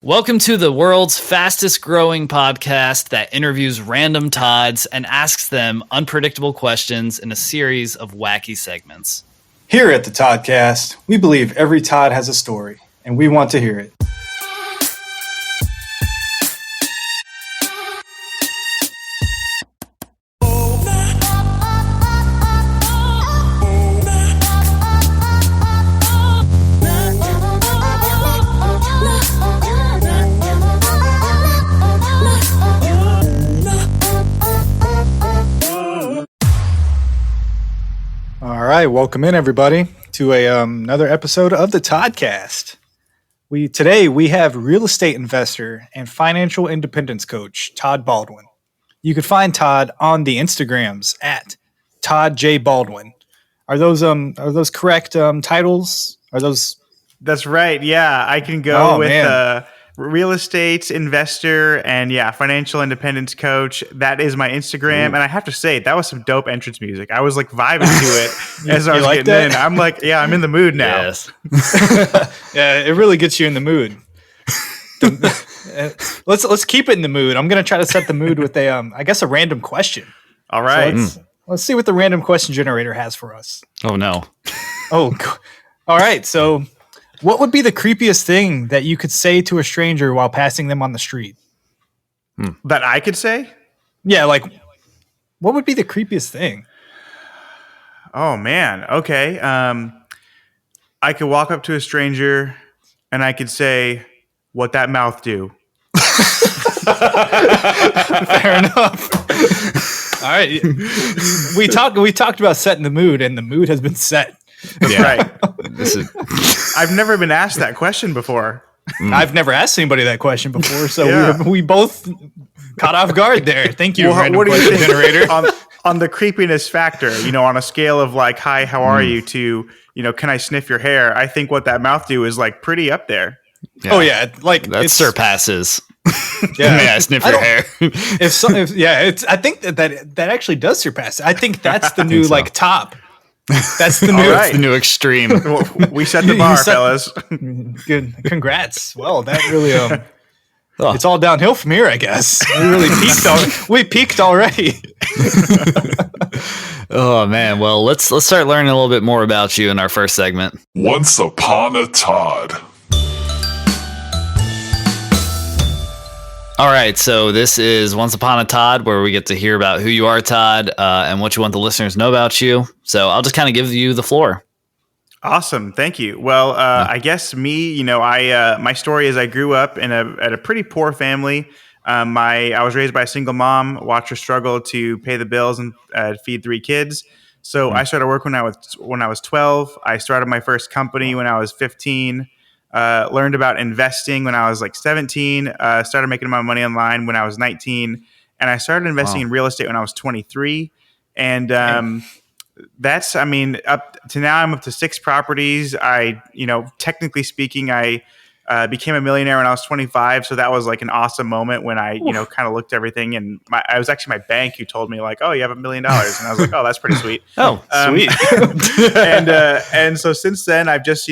Welcome to the world's fastest growing podcast that interviews random Todds and asks them unpredictable questions in a series of wacky segments. Here at the Toddcast, we believe every Todd has a story, and we want to hear it. All right, welcome in everybody to another episode of the Toddcast. Today we have real estate investor and financial independence coach Todd Baldwin. You can find Todd on the Instagrams at Todd J Baldwin. Are those correct titles? Are those? That's right. Yeah, I can go with real estate investor and financial independence coach. That is my Instagram. And I have to say, that was some dope entrance music. I was like vibing to it as I was getting in. I'm like, I'm in the mood now. Yes. Yeah, it really gets you in the mood. Let's keep it in the mood. I'm going to try to set the mood with a random question. All right. So let's see what the random question generator has for us. Oh, no. All right. So what would be the creepiest thing that you could say to a stranger while passing them on the street? That I could say? Yeah, like, what would be the creepiest thing? Oh, man. Okay. I could walk up to a stranger and I could say, "What that mouth do?" Fair enough. All right. We talked about setting the mood, and the mood has been set. Yeah. Right. I've never been asked that question before. I've never asked anybody that question before, so we both caught off guard there. Thank you, random question generator. On the creepiness factor, on a scale of like, "Hi, how are you?" to, "Can I sniff your hair?" I think "What that mouth do" is like pretty up there. Yeah. Oh yeah, like that surpasses. Yeah, May I sniff your hair? I think that actually does surpass it. I think that's the new like top. That's the new, that's the new extreme. We set the bar, fellas. Good, congrats. Well, that really it's all downhill from here, I guess. We really peaked. We peaked already. Oh man. Well, let's start learning a little bit more about you in our first segment. Once upon a Todd. All right, so this is Once Upon a Todd, where we get to hear about who you are, Todd, and what you want the listeners to know about you. So I'll just kind of give you the floor. Awesome, thank you. Well, I guess me, my story is I grew up at a pretty poor family. I was raised by a single mom, watched her struggle to pay the bills and feed 3 kids. So I started working when I was 12. I started my first company when I was 15. Learned about investing when I was like 17, started making my money online when I was 19, and I started investing in real estate when I was 23. And that's, up to now I'm up to 6 properties. Technically speaking, I became a millionaire when I was 25. So that was like an awesome moment when I, kind of looked at everything, and I was actually my bank who told me like, "Oh, you have $1 million." And I was like, "Oh, that's pretty sweet." Sweet. And so since then I've just,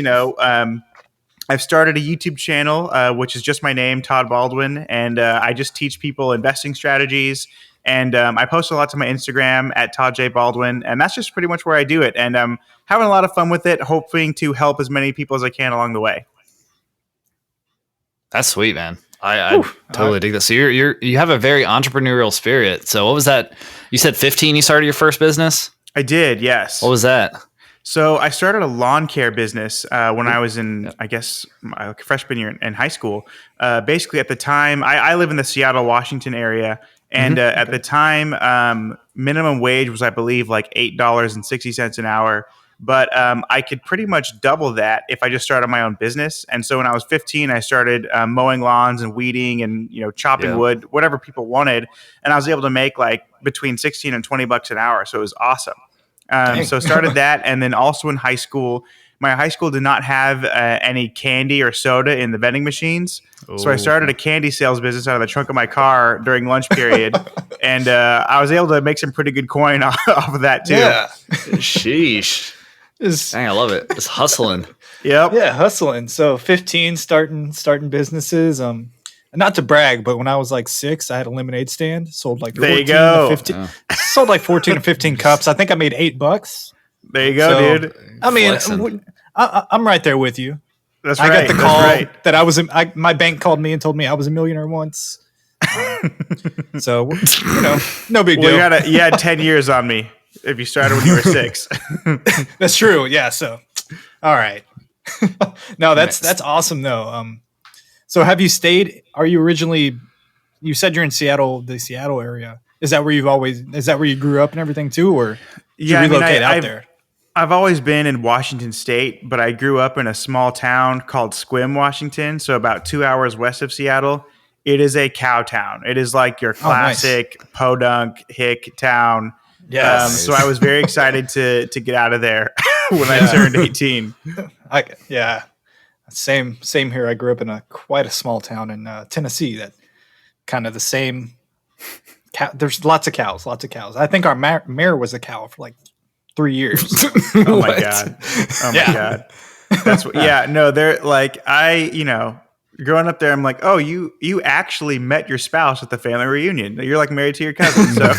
I've started a YouTube channel, which is just my name, Todd Baldwin, and I just teach people investing strategies. And I post a lot to my Instagram at Todd J Baldwin, and that's just pretty much where I do it. And I'm having a lot of fun with it, hoping to help as many people as I can along the way. That's sweet, man. I totally dig that. So you have a very entrepreneurial spirit. So what was that? You said 15 you started your first business? I did, yes. What was that? So I started a lawn care business when I was in, I guess, my freshman year in high school. Basically, at the time, I live in the Seattle, Washington area. And at the time, minimum wage was, I believe, like $8.60 an hour. But I could pretty much double that if I just started my own business. And so when I was 15, I started mowing lawns and weeding and, chopping wood, whatever people wanted. And I was able to make like between 16 and 20 bucks an hour. So it was awesome. So started that. And then also in high school, my high school did not have any candy or soda in the vending machines. Ooh. So I started a candy sales business out of the trunk of my car during lunch period. And I was able to make some pretty good coin off of that too. Yeah. Sheesh. Dang, I love it. It's hustling. Yep. Yeah, hustling. So 15, starting businesses. Not to brag, but when I was like 6, I had a lemonade stand. Sold like There you 14 go. to 15. Sold like 14 to 15 cups. I think I made $8. There you go, So, dude. I mean, Flexing. I'm right there with you. That's I right. got the That's call right. that I was. My bank called me and told me I was a millionaire once. So no big deal. Well, you had 10 years on me if you started when you were 6. That's true. Yeah. So, all right. No, that's awesome though. So have you stayed? Are you originally? You said you're in Seattle, the Seattle area. Is that where Is that where you grew up and everything too, or did you relocate out there? I've always been in Washington State, but I grew up in a small town called Sequim, Washington, so about 2 hours west of Seattle. It is a cow town. It is like your classic podunk hick town. Yes. So I was very excited to get out of there when I turned 18. Same here. I grew up in quite a small town in Tennessee. That kind of the same. There's lots of cows. I think our mayor was a cow for like 3 years. Oh my god! Oh my god! That's what. Yeah, no, they're like growing up there. I'm like, oh, you actually met your spouse at the family reunion. You're like married to your cousin. So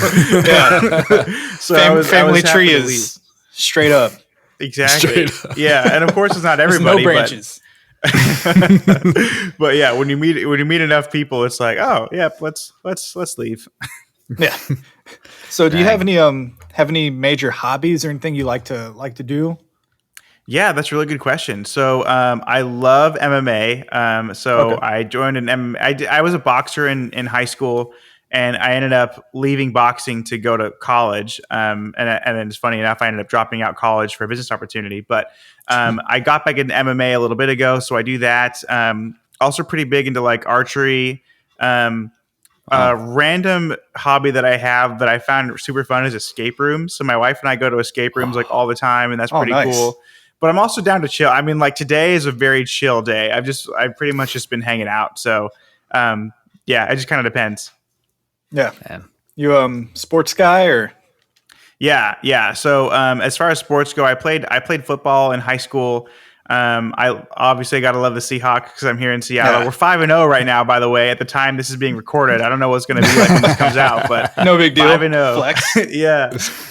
so family tree is straight up. Exactly. Yeah, and of course it's not everybody. No branches. But yeah, when you meet enough people, it's like, oh yeah, let's leave. Yeah. So do you have any major hobbies or anything you like to do? Yeah, that's a really good question. So I love MMA. So I joined an MMA. I was a boxer in high school, and I ended up leaving boxing to go to college. And then it's funny enough, I ended up dropping out college for a business opportunity. But I got back into MMA a little bit ago, so I do that. Also pretty big into like archery. Random hobby that I have that I found super fun is escape rooms. So my wife and I go to escape rooms like all the time, and that's pretty cool. But I'm also down to chill. I mean, like today is a very chill day. I've pretty much just been hanging out. So it just kind of depends. Yeah. You sports guy or? Yeah. So as far as sports go, I played football in high school. I obviously got to love the Seahawks because I'm here in Seattle. We're 5-0 right now, by the way. At the time this is being recorded, I don't know what's going to be like when this comes out, but no big deal. 5-0. Flex.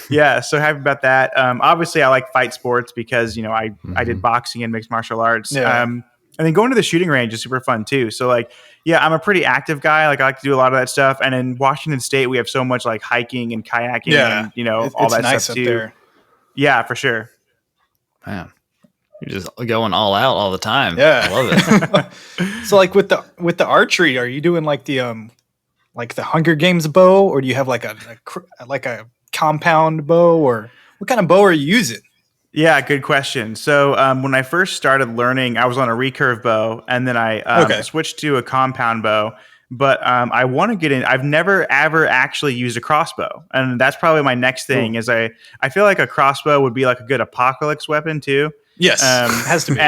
Yeah. So happy about that. Obviously, I like fight sports because I did boxing and mixed martial arts. Yeah. And then going to the shooting range is super fun too. So I'm a pretty active guy. Like I like to do a lot of that stuff. And in Washington State, we have so much like hiking and kayaking and all that nice stuff up too. There. Yeah, for sure. Man. You're just going all out all the time. Yeah. I love it. So like with the archery, are you doing like the Hunger Games bow, or do you have like a compound bow, or what kind of bow are you using? Yeah, good question. So when I first started learning, I was on a recurve bow, and then I switched to a compound bow. But I want to get in. I've never ever actually used a crossbow, and that's probably my next thing. Is I feel like a crossbow would be like a good apocalypse weapon too. Yes, it has to be.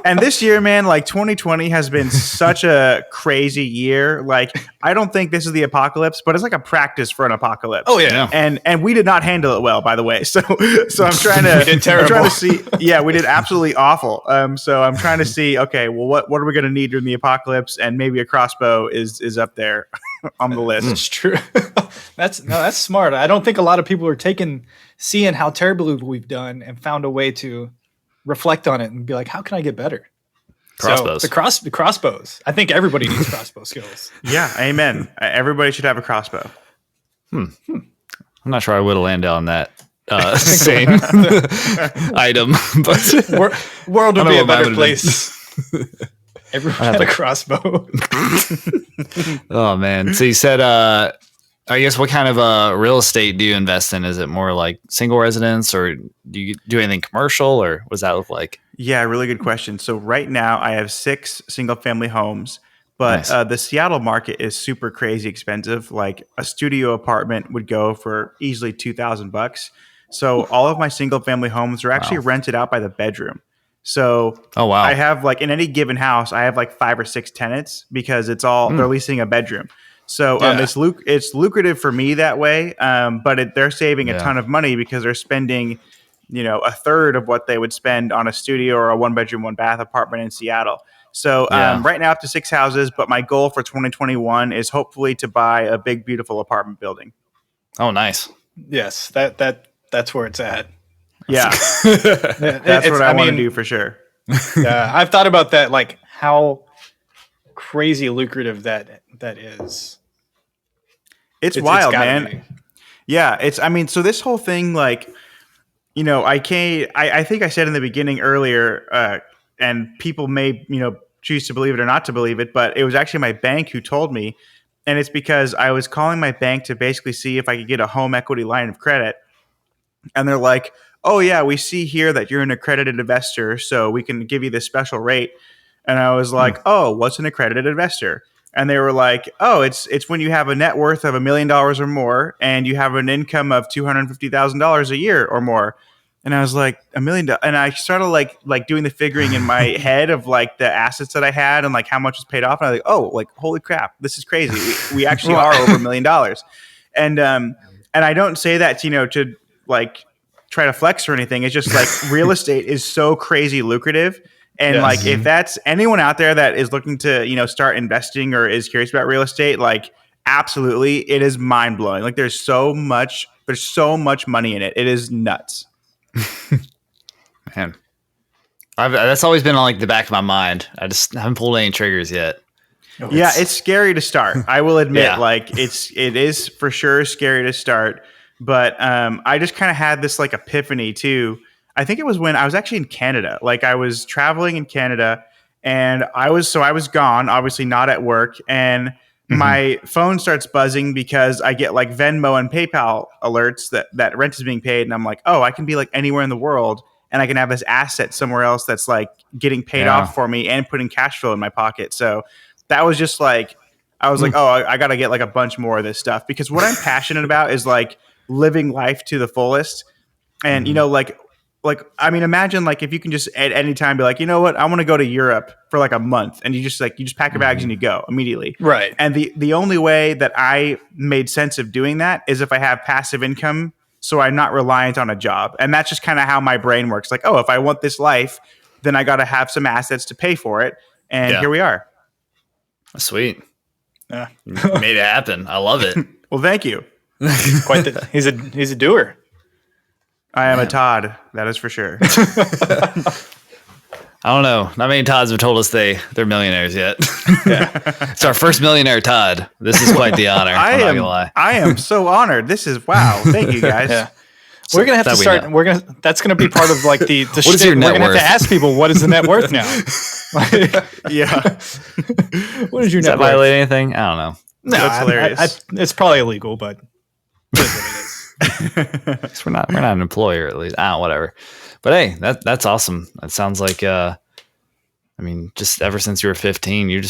And this year, man, like 2020 has been such a crazy year. Like I don't think this is the apocalypse, but it's like a practice for an apocalypse. Oh yeah. And we did not handle it well, by the way. So I'm trying to. We did terrible. I'm trying to see. Yeah, we did absolutely awful. So I'm trying to see. Okay, well, what are we going to need during the apocalypse? And maybe a crossbow is up there on the list. That's true. That's smart. I don't think a lot of people are seeing how terribly we've done and found a way to reflect on it and be like, how can I get better? Crossbows. So the crossbows. I think everybody needs crossbow skills. Yeah, amen. Everybody should have a crossbow. I'm not sure I would have landed on that same item, but world would be a better place. Everyone had a crossbow. Oh man! So you said, I guess, what kind of real estate do you invest in? Is it more like single residence, or do you do anything commercial, or what does that look like? Yeah, really good question. So right now I have 6 single family homes, but Nice. The Seattle market is super crazy expensive. Like a studio apartment would go for easily $2,000. So all of my single family homes are actually rented out by the bedroom. So I have like in any given house, I have like 5 or 6 tenants because it's all they're leasing a bedroom. So it's lucrative for me that way, but they're saving a ton of money because they're spending a third of what they would spend on a studio or a 1-bedroom, 1-bath apartment in Seattle. So right now up to 6 houses, but my goal for 2021 is hopefully to buy a big, beautiful apartment building. Oh, nice. Yes, that's where it's at. Yeah, that's what I want to do for sure. Yeah, I've thought about that, like how crazy lucrative that is. It's wild, man. Be. Yeah, so this whole thing, like, I think I said in the beginning earlier, and people may, choose to believe it or not to believe it, but it was actually my bank who told me. And it's because I was calling my bank to basically see if I could get a home equity line of credit. And they're like, oh, yeah, we see here that you're an accredited investor, so we can give you this special rate. And I was like, oh, what's an accredited investor? And they were like, oh, it's when you have a net worth of $1 million or more and you have an income of $250,000 a year or more. And I was like, $1 million. And I started like doing the figuring in my head of like the assets that I had and like how much was paid off. And I was like, oh, like, holy crap, this is crazy. We actually are over $1 million. And I don't say that, to like try to flex or anything. It's just like real estate is so crazy lucrative. And like, if that's anyone out there that is looking to, start investing or is curious about real estate, like absolutely, it is mind blowing. Like there's so much money in it. It is nuts. Man, that's always been on like the back of my mind. I just haven't pulled any triggers yet. Yeah, it's scary to start. I will admit, like it is for sure scary to start. But I just kind of had this like epiphany too. I think it was when I was actually in Canada. Like I was traveling in Canada and I was gone, obviously not at work. And my phone starts buzzing because I get like Venmo and PayPal alerts that rent is being paid. And I'm like, oh, I can be like anywhere in the world and I can have this asset somewhere else that's like getting paid off for me and putting cash flow in my pocket. So that was just like, I was like, oh, I got to get like a bunch more of this stuff because what I'm passionate about is like living life to the fullest. And, imagine like if you can just at any time be like, you know what, I want to go to Europe for like a month and you just pack your bags and you go immediately. Right. And the only way that I made sense of doing that is if I have passive income. So I'm not reliant on a job. And that's just kind of how my brain works. Like, oh, if I want this life, then I got to have some assets to pay for it. And here we are. Sweet. Yeah. Made it happen. I love it. Well, thank you. He's a doer. I am a Todd, that is for sure. I don't know. Not many Todds have told us they're millionaires yet. It's our first millionaire Todd. This is quite the honor. I'm not gonna lie. I am so honored. This is wow. Thank you guys. Yeah. We're gonna have to start. That's gonna be part of like the what is your net worth? We're gonna have to ask people what is the net worth now. Yeah. What is your Does net that worth? violate anything? I don't know. No, that's hilarious. It's probably illegal, but it is what it is. We're not an employer at least. Whatever. But hey, that's awesome. That sounds like just ever since you were 15, you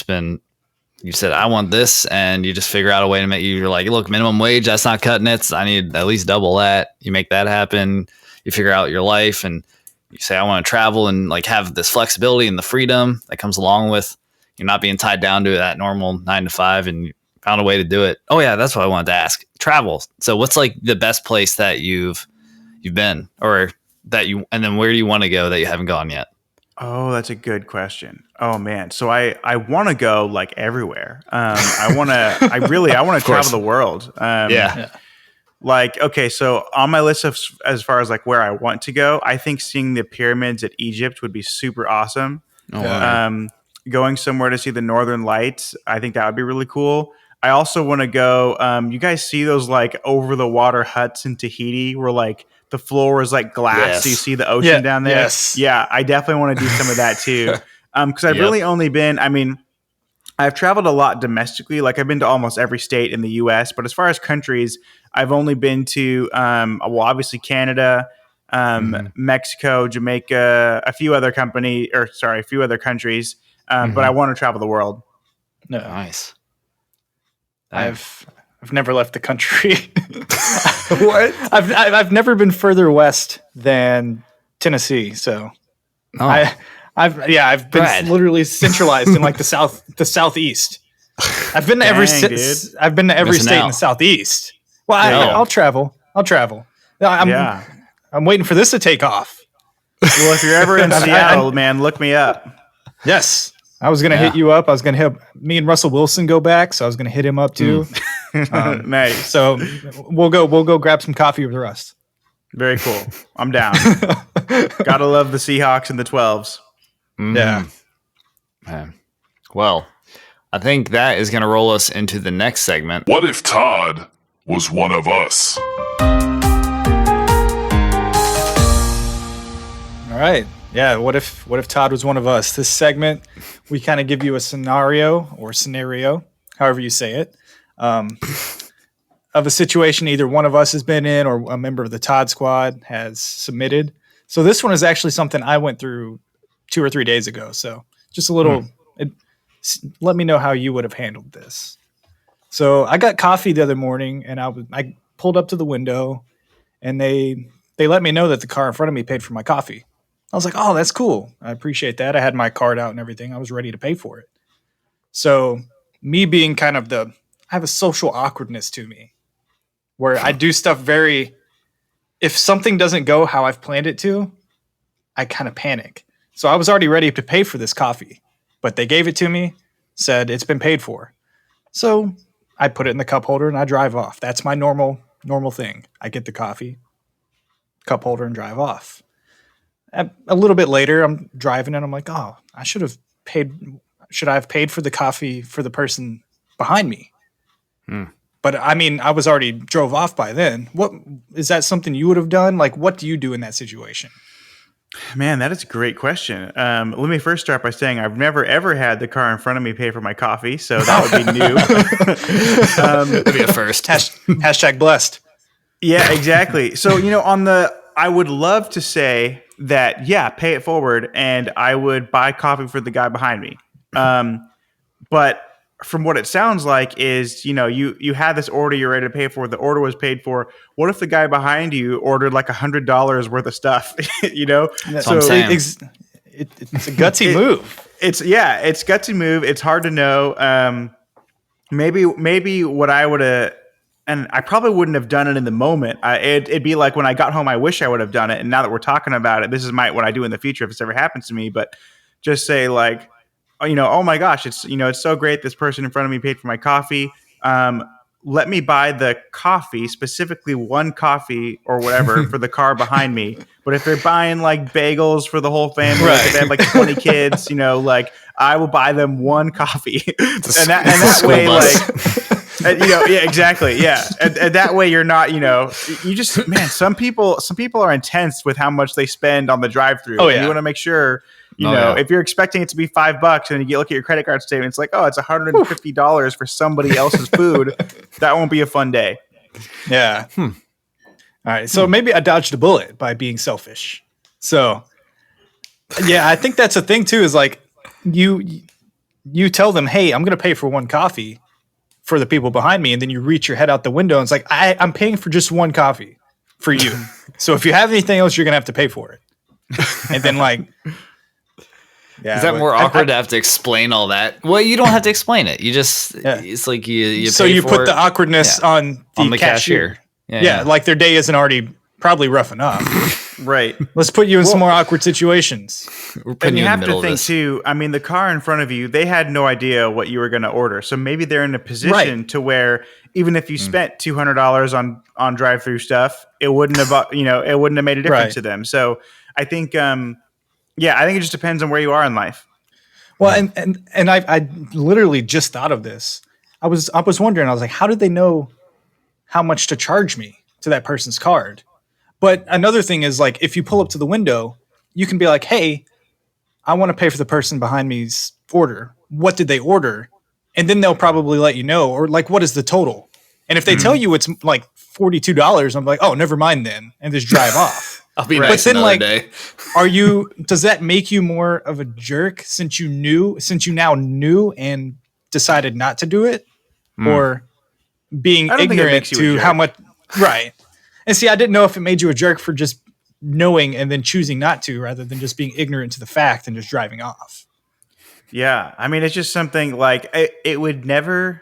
said I want this, and you just figure out a way to make you're like, look, minimum wage, that's not cutting it. I need at least double that. You make that happen. You figure out your life, and you say I want to travel and like have this flexibility and the freedom that comes along with you not being tied down to that normal 9 to 5, and you found a way to do it. Oh yeah, that's what I wanted to ask. Travel. So what's like the best place that you've been, or and then where do you want to go that you haven't gone yet? Oh, that's a good question. Oh man. So I want to go like everywhere. I want to travel the world. Like, okay. So on my list of, as far as like where I want to go, I think seeing the pyramids at Egypt would be super awesome. Oh, wow. Going somewhere to see the Northern Lights, I think that would be really cool. I also want to go. You guys see those like over the water huts in Tahiti where like the floor is like glass, so you see the ocean down there. Yes. Yeah, I definitely want to do some of that too. Because I've really only been. I've traveled a lot domestically. Like I've been to almost every state in the U.S. But as far as countries, I've only been to obviously Canada, Mexico, Jamaica, a few other countries. But I want to travel the world. No. Nice. I've never left the country. What? I've never been further west than Tennessee. So I've been literally centralized in like the southeast. I've been to every state in the southeast. Well, I'll travel. I'm waiting for this to take off. Well, if you're ever in Seattle, man, look me up. Yes. I was going to hit you up. I was going to hit me and Russell Wilson go back. So I was going to hit him up too. Nice. So we'll go grab some coffee with Rust. Very cool. I'm down. Gotta love the Seahawks and the 12s. Yeah. Man. Well, I think that is going to roll us into the next segment. What if Todd was one of us? All right. Yeah. What if Todd was one of us? This segment, we kind of give you a scenario, however you say it, of a situation either one of us has been in or a member of the Todd Squad has submitted. So this one is actually something I went through 2 or 3 days ago. So just a little, let me know how you would have handled this. So I got coffee the other morning, and I pulled up to the window, and they let me know that the car in front of me paid for my coffee. I was like, oh, that's cool. I appreciate that. I had my card out and everything. I was ready to pay for it. So me being kind of I have a social awkwardness to me where I do stuff if something doesn't go how I've planned it to, I kind of panic. So I was already ready to pay for this coffee, but they gave it to me, said it's been paid for. So I put it in the cup holder and I drive off. That's my normal thing. I get the coffee, cup holder, and drive off. A little bit later, I'm driving and I'm like, oh, I should have paid. Should I have paid for the coffee for the person behind me? But I mean, I was already drove off by then. What is that something you would have done? Like, what do you do in that situation? Man, that is a great question. Let me first start by saying I've never, ever had the car in front of me pay for my coffee, so that would be new. That'd be a first. Hashtag blessed. Yeah, exactly. So, I would love to say that, yeah, pay it forward, and I would buy coffee for the guy behind me. But from what it sounds like is, you had this order you're ready to pay for. The order was paid for. What if the guy behind you ordered like $100 worth of stuff? That's what I'm saying. It's a gutsy move. It's gutsy move. It's hard to know. Maybe what I would have, and I probably wouldn't have done it in the moment. It'd be like when I got home, I wish I would have done it. And now that we're talking about it, this is what I do in the future if this ever happens to me. But just say like, oh my gosh, it's so great. This person in front of me paid for my coffee. Let me buy the coffee, specifically one coffee or whatever for the car behind me. But if they're buying like bagels for the whole family, like if they have like 20 kids, like I will buy them one coffee. and that way, yeah, exactly. Yeah. And that way you're not, you just, man, some people are intense with how much they spend on the drive-through. Oh, yeah. You want to make sure, if you're expecting it to be $5 and you look at your credit card statement, it's like, oh, it's $150 for somebody else's food. That won't be a fun day. Yeah. All right. So maybe I dodged a bullet by being selfish. So yeah, I think that's a thing too, is like you tell them, hey, I'm going to pay for one coffee for the people behind me. And then you reach your head out the window and it's like, I'm paying for just one coffee for you. So if you have anything else, you're going to have to pay for it. And then like, yeah, is that more awkward to have to explain all that? Well, you don't have to explain it. You just, it's like you so pay you for put it. the awkwardness on the cashier. Yeah, like their day isn't already probably rough enough. Right. Let's put you in some more awkward situations. And you have to think too, I mean, the car in front of you, they had no idea what you were going to order. So maybe they're in a position to where even if you spent $200 on drive-through stuff, it wouldn't have, it wouldn't have made a difference to them. So I think, I think it just depends on where you are in life. Well, and I literally just thought of this. I was wondering, I was like, how did they know how much to charge me to that person's card? But another thing is like, if you pull up to the window, you can be like, hey, I want to pay for the person behind me's order. What did they order? And then they'll probably let you know, or like, what is the total? And if they tell you it's like $42, I'm like, oh, never mind then, and just drive off. I'll be nice another day. Does that make you more of a jerk since you now knew and decided not to do it? Or being ignorant to how much, right. And see, I didn't know if it made you a jerk for just knowing and then choosing not to, rather than just being ignorant to the fact and just driving off. Yeah. I mean, it's just something like it would never,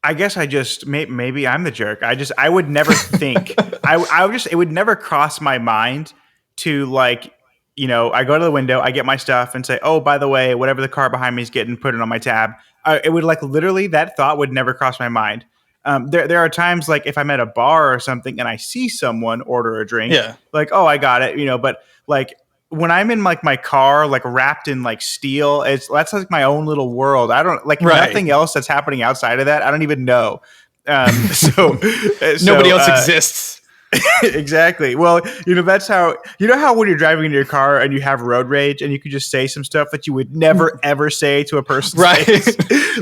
I guess I just maybe I'm the jerk. I would never think. I would just it would never cross my mind to like, I go to the window, I get my stuff, and say, oh, by the way, whatever the car behind me is getting, put it on my tab. It would like literally that thought would never cross my mind. There are times like if I'm at a bar or something and I see someone order a drink, like, oh, I got it, but like when I'm in like my car, like wrapped in like steel, that's like my own little world. I don't like nothing else that's happening outside of that. I don't even know. So nobody else exists. Exactly. Well, that's how how when you're driving in your car and you have road rage and you can just say some stuff that you would never ever say to a person. Right.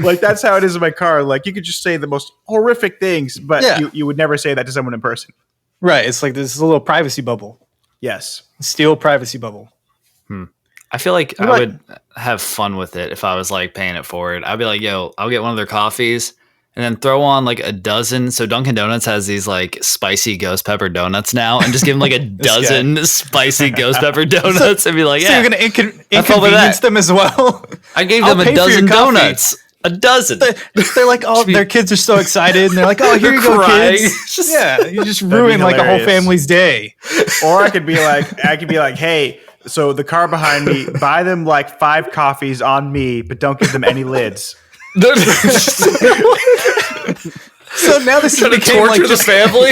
Like that's how it is in my car. Like you could just say the most horrific things, but you would never say that to someone in person. Right. It's like this is a little privacy bubble. Yes. Steel privacy bubble. I feel like I would have fun with it if I was like paying it forward. I'd be like, yo, I'll get one of their coffees and then throw on like a dozen. So Dunkin' Donuts has these like spicy ghost pepper donuts now, and just give them like a dozen spicy ghost pepper donuts and be like, so you're going to inconvenience them as well? I gave them a dozen donuts. A dozen. They're like, oh, their kids are so excited, and they're like, oh, here you go, kids. You just ruin like a whole family's day. Or I could be like, hey, so the car behind me, buy them like 5 coffees on me, but don't give them any lids. So now this is trying to torture the family.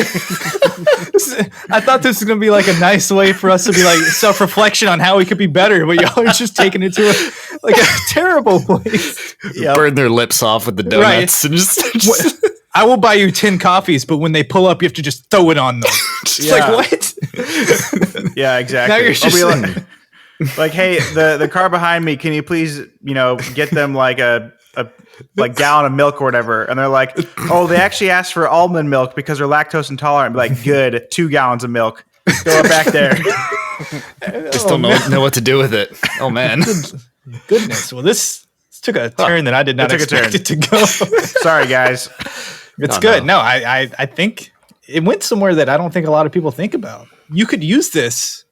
I thought this was going to be like a nice way for us to be like self-reflection on how we could be better, but y'all are just taking it to a terrible place. Burn their lips off with the donuts and just I will buy you 10 coffees, but when they pull up, you have to just throw it on them. Like what? Yeah, exactly. Now you're just like, hey, the car behind me, can you please, get them like a like gallon of milk or whatever? And they're like, oh, they actually asked for almond milk because they're lactose intolerant. Like, good, 2 gallons of milk. Throw it back there. Just don't know what to do with it. Oh man. Goodness. Well, this took a turn that I did not expect it to go. Sorry, guys. It's good. No, I think it went somewhere that I don't think a lot of people think about. You could use this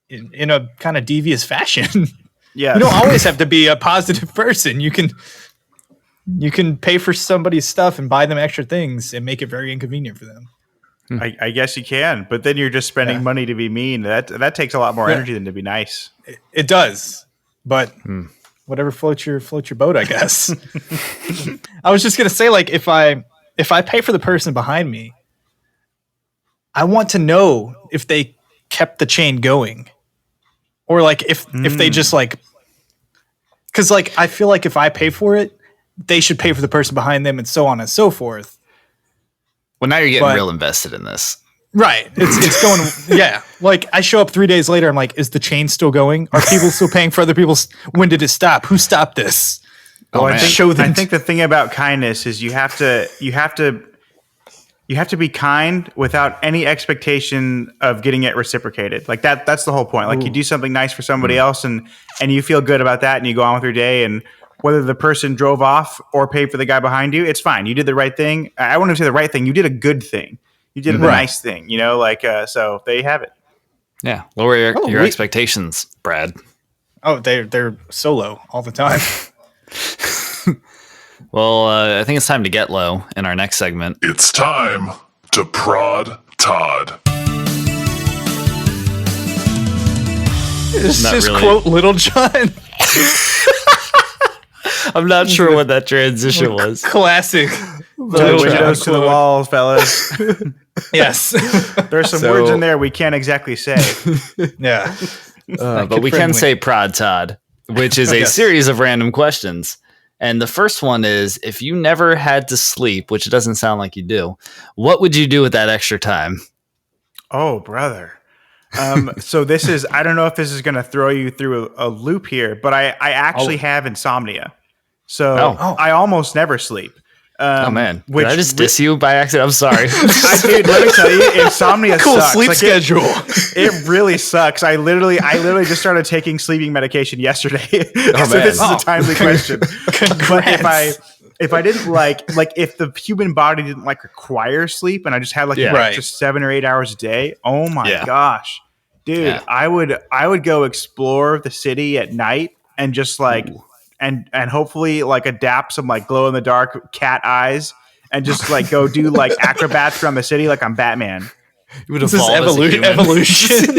in a kind of devious fashion. Yeah. You don't always have to be a positive person. You can pay for somebody's stuff and buy them extra things and make it very inconvenient for them. I guess you can, but then you're just spending money to be mean. That takes a lot more energy than to be nice. It does, but whatever floats your boat, I guess. I was just gonna say, like, if I pay for the person behind me, I want to know if they kept the chain going, or like if they just like, because like I feel like if I pay for it, they should pay for the person behind them, and so on and so forth. Well, now you're getting real invested in this. Right. It's going, yeah. Like I show up 3 days later. I'm like, is the chain still going? Are people still paying for other people's? When did it stop? Who stopped this? I think the thing about kindness is you have to be kind without any expectation of getting it reciprocated. Like that's the whole point. Like you do something nice for somebody else and you feel good about that and you go on with your day, and whether the person drove off or paid for the guy behind you, it's fine. You did the right thing. I wouldn't say the right thing. You did a good thing. You did a nice thing, so there you have it. Yeah. Lower your expectations, Brad. Oh, they're so low all the time. Well, I think it's time to get low in our next segment. It's time to prod Todd. It's just really. Quote Little John. I'm not sure what that transition was. Classic. Windows to the walls, fellas. Yes. There's some words in there we can't exactly say. Yeah. But we can say prod Todd, which is a series of random questions. And the first one is, if you never had to sleep, which it doesn't sound like you do, what would you do with that extra time? Oh, brother. So this is, I don't know if this is going to throw you through a loop here, but I actually have insomnia. So I almost never sleep. Oh man, did I just diss you by accident? I'm sorry. Dude, let me tell you, insomnia cool sucks. Sleep schedule. It really sucks. I literally just started taking sleeping medication yesterday. So this is a timely question. Congrats. But if I didn't like if the human body didn't require sleep, and I just had just 7 or 8 hours a day, oh my gosh, dude, I would go explore the city at night and just and hopefully like adapt some like glow in the dark cat eyes and just like go do like acrobats around the city like I'm Batman. You would This is evolve as a human. evolution.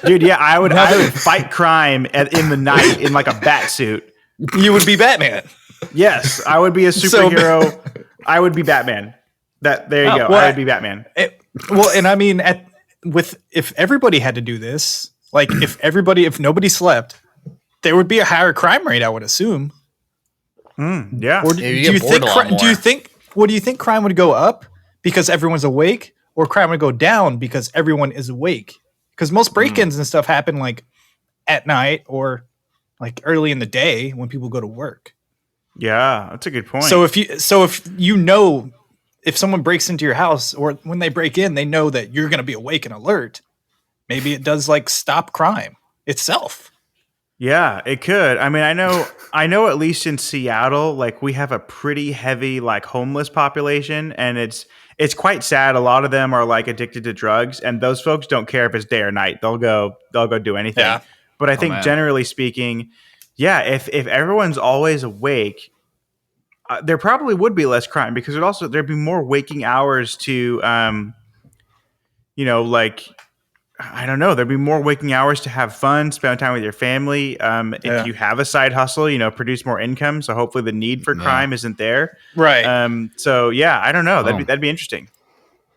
Dude, yeah, I would fight crime in the night in like a bat suit. You would be Batman. Yes, I would be a superhero. I would be Batman. There you go. well, I would be Batman. And I mean, if everybody had to do this, like if nobody slept, there would be a higher crime rate, I would assume. Yeah. Or do you think crime would go up because everyone's awake, or crime would go down because everyone is awake? Because most break-ins and stuff happen like at night or like early in the day when people go to work. Yeah, that's a good point. So if someone breaks into your house, or when they break in, they know that you're going to be awake and alert. Maybe it does like stop crime itself. Yeah, it could. I mean, I know at least in Seattle, like we have a pretty heavy like homeless population, and it's quite sad. A lot of them are like addicted to drugs, and those folks don't care if it's day or night. They'll go do anything. Yeah. But I think generally speaking, yeah, if everyone's always awake, there probably would be less crime because there'd be more waking hours to like I don't know. There'd be more waking hours to have fun, spend time with your family. If you have a side hustle, produce more income. So hopefully the need for crime isn't there. Right. So yeah, I don't know. That'd be interesting.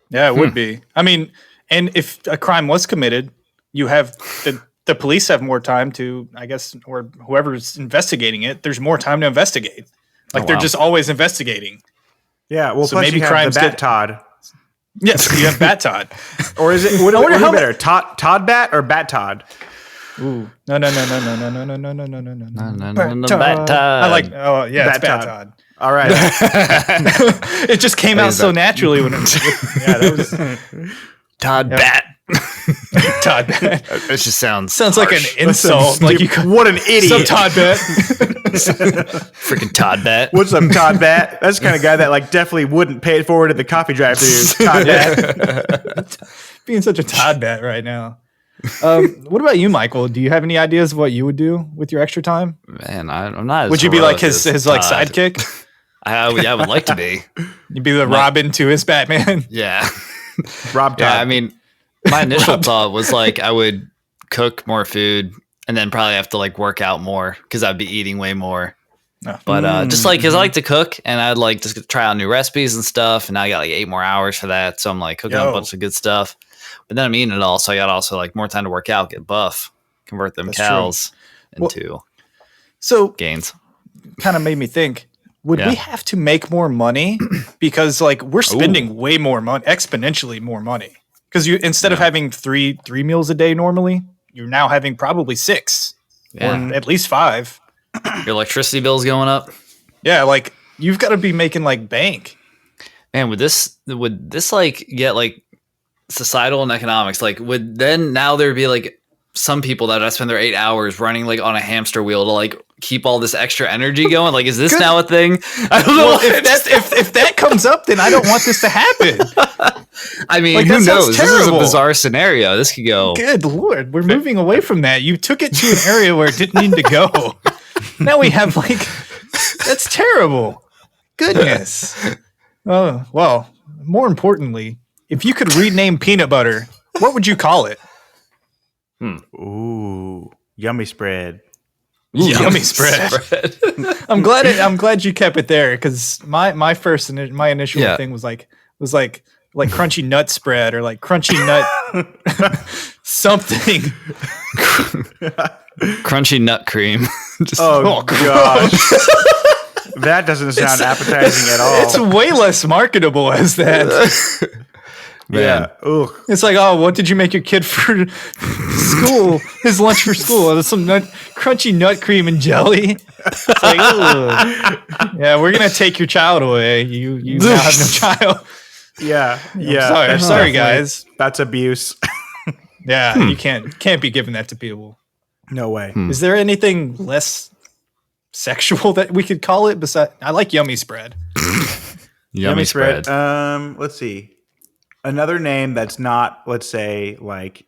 Yeah, it would be. I mean, and if a crime was committed, you have the police have more time to, I guess, or whoever's investigating it, there's more time to investigate. Like they're just always investigating. Yeah. Well, so plus maybe you have crimes the Bat Todd. Yes, you have Bat Todd. Or is it? What better, Todd Bat or Bat Todd? Ooh, no. Bat Todd. I like. Oh yeah, Bat it's Bat Todd. Todd. All right. It just came out so naturally when it. Yeah, that was Todd Bat. Todd Bat. It just sounds like an insult. Like what an idiot! Some Todd Bat. Freaking Todd Bat. What's up, Todd Bat? That's the kind of guy that like definitely wouldn't pay it forward at the coffee drive-thru. Todd Bat. Being such a Todd Bat right now. What about you, Michael? Do you have any ideas of what you would do with your extra time? Man, I'm not. Would you be like his like sidekick? I would like to be. You'd be the Robin to his Batman. Yeah. Rob Todd. Yeah, I mean, my initial thought was like I would cook more food and then probably have to like work out more because I'd be eating way more. But just like because I like to cook and I'd like just try out new recipes and stuff. And now I got like 8 more hours for that, so I'm like cooking a bunch of good stuff. But then I'm eating it all, so I got also like more time to work out, get buff, convert them cows into gains. Kind of made me think. Would we have to make more money because like we're spending way more money, exponentially more money? Because you instead of having three meals a day normally, you're now having probably 6 or at least 5. Your electricity bill's going up. Yeah, like you've got to be making like bank. Man, would this like get like societal and economics? Like would then now there'd be like some people that I spend their 8 hours running like on a hamster wheel to like keep all this extra energy going. Like, is this now a thing? I don't know. Well, if that comes up, then I don't want this to happen. I mean, like, who knows? This is a terrible. bizarre scenario. This could go. Good Lord. We're moving away from that. You took it to an area where it didn't need to go. Now we have like, that's terrible. Goodness. Oh, well, more importantly, if you could rename peanut butter, what would you call it? Ooh, yummy spread. Yummy spread. I'm glad you kept it there because my initial thing was like crunchy nut spread or like crunchy nut something. Crunchy nut cream. Oh gosh. That doesn't sound appetizing at all. It's way less marketable as that. Yeah. Ugh. It's like, oh, what did you make your kid for school? His lunch for school? There's some crunchy nut cream and jelly. It's like, yeah, we're gonna take your child away. You now have no child. Yeah. I'm sorry, guys. That's abuse. Yeah, you can't be giving that to people. No way. Is there anything less sexual that we could call it? Besides, I like yummy spread. Yummy spread. Let's see. Another name that's not, let's say, like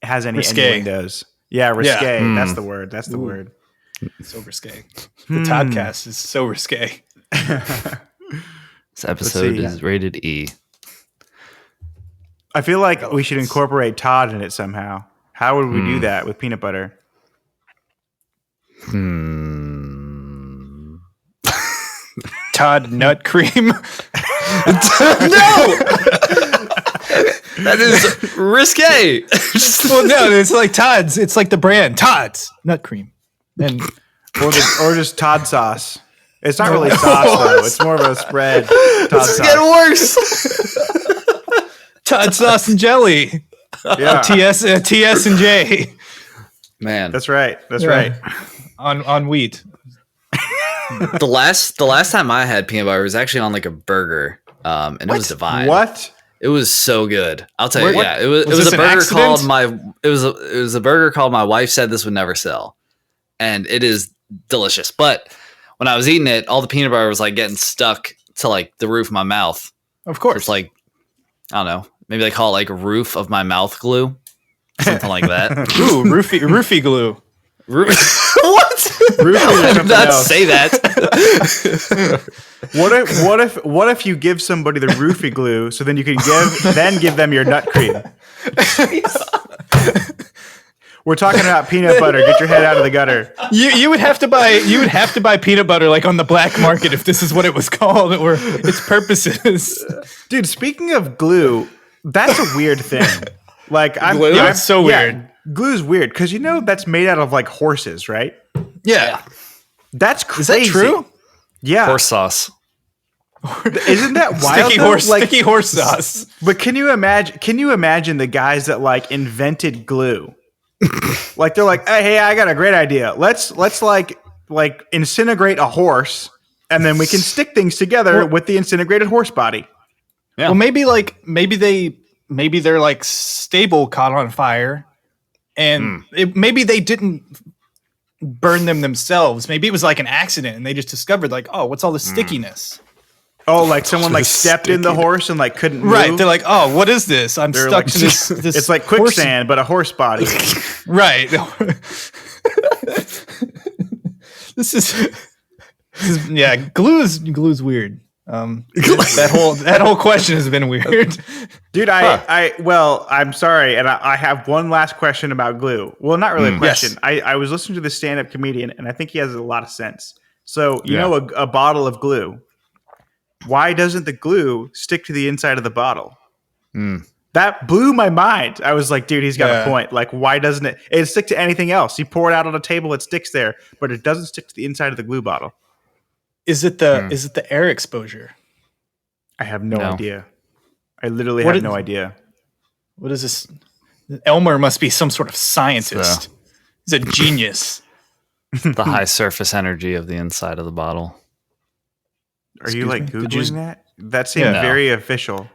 has any Risque. innuendos. Yeah, risque. That's the word. That's the word. So risque. The Toddcast is so risque. This episode is rated E. I feel like we should incorporate Todd in it somehow. How would we do that with peanut butter? Todd nut cream. No! That is risque. Well, no, it's like Todd's. It's like the brand Todd's nut cream, and or just Todd sauce. It's not really sauce though. It's more of a spread. Todd This is sauce. getting worse. Todd sauce and jelly. Yeah, TS and J Man, that's right. That's Yeah. right. on wheat. the last time I had peanut butter was actually on like a burger, and it was divine. What? It was so good. I'll tell you. What? Yeah, it was Was this a an burger accident? called it was a burger called My Wife Said This Would Never Sell, and it is delicious. But when I was eating it, all the peanut butter was like getting stuck to like the roof of my mouth. Of So course. it's like, I don't know, maybe they call it like roof of my mouth glue, something like that. Ooh, roofie glue. What? Roofie I or did something not else. say that. What if you give somebody the roofie glue so then you can give them your nut cream? We're talking about peanut butter. Get your head out of the gutter. You would have to buy peanut butter like on the black market if this is what it was called or its purposes. Dude, speaking of glue, that's a weird thing. Like Glue? It's so weird. Glue's weird because that's made out of like horses, right? Yeah. That's crazy. Is that true? Yeah. Horse sauce. Isn't that wild? Sticky horse sauce. But can you imagine the guys that like invented glue? Like they're like, hey, I got a great idea. Let's like incinerate a horse, and then we can stick things together with the incinerated horse body. Yeah. Well, maybe they're like stable caught on fire, and maybe they didn't burn them themselves. Maybe it was like an accident, and they just discovered like, oh, what's all this stickiness? Oh, like someone like stepped in the horse and like couldn't move. Right? They're like, oh, what is this? I'm They're stuck like, to this. it's like quicksand, but a horse body. Right. This is yeah. Glue's weird. That whole question has been weird. Dude, I'm sorry, and I have one last question about glue. Well, not really a question. Yes. I was listening to this stand-up comedian, and I think he has a lot of sense. So, you know, a bottle of glue. Why doesn't the glue stick to the inside of the bottle? That blew my mind. I was like, dude, he's got a point. Like, why doesn't it? It'd stick to anything else. You pour it out on a table, it sticks there, but it doesn't stick to the inside of the glue bottle. Is it the air exposure? I have no idea. I literally have no idea. What is this? Elmer must be some sort of scientist. He's a genius. The high surface energy of the inside of the bottle. Are you like Did you Googling that? That seemed very official.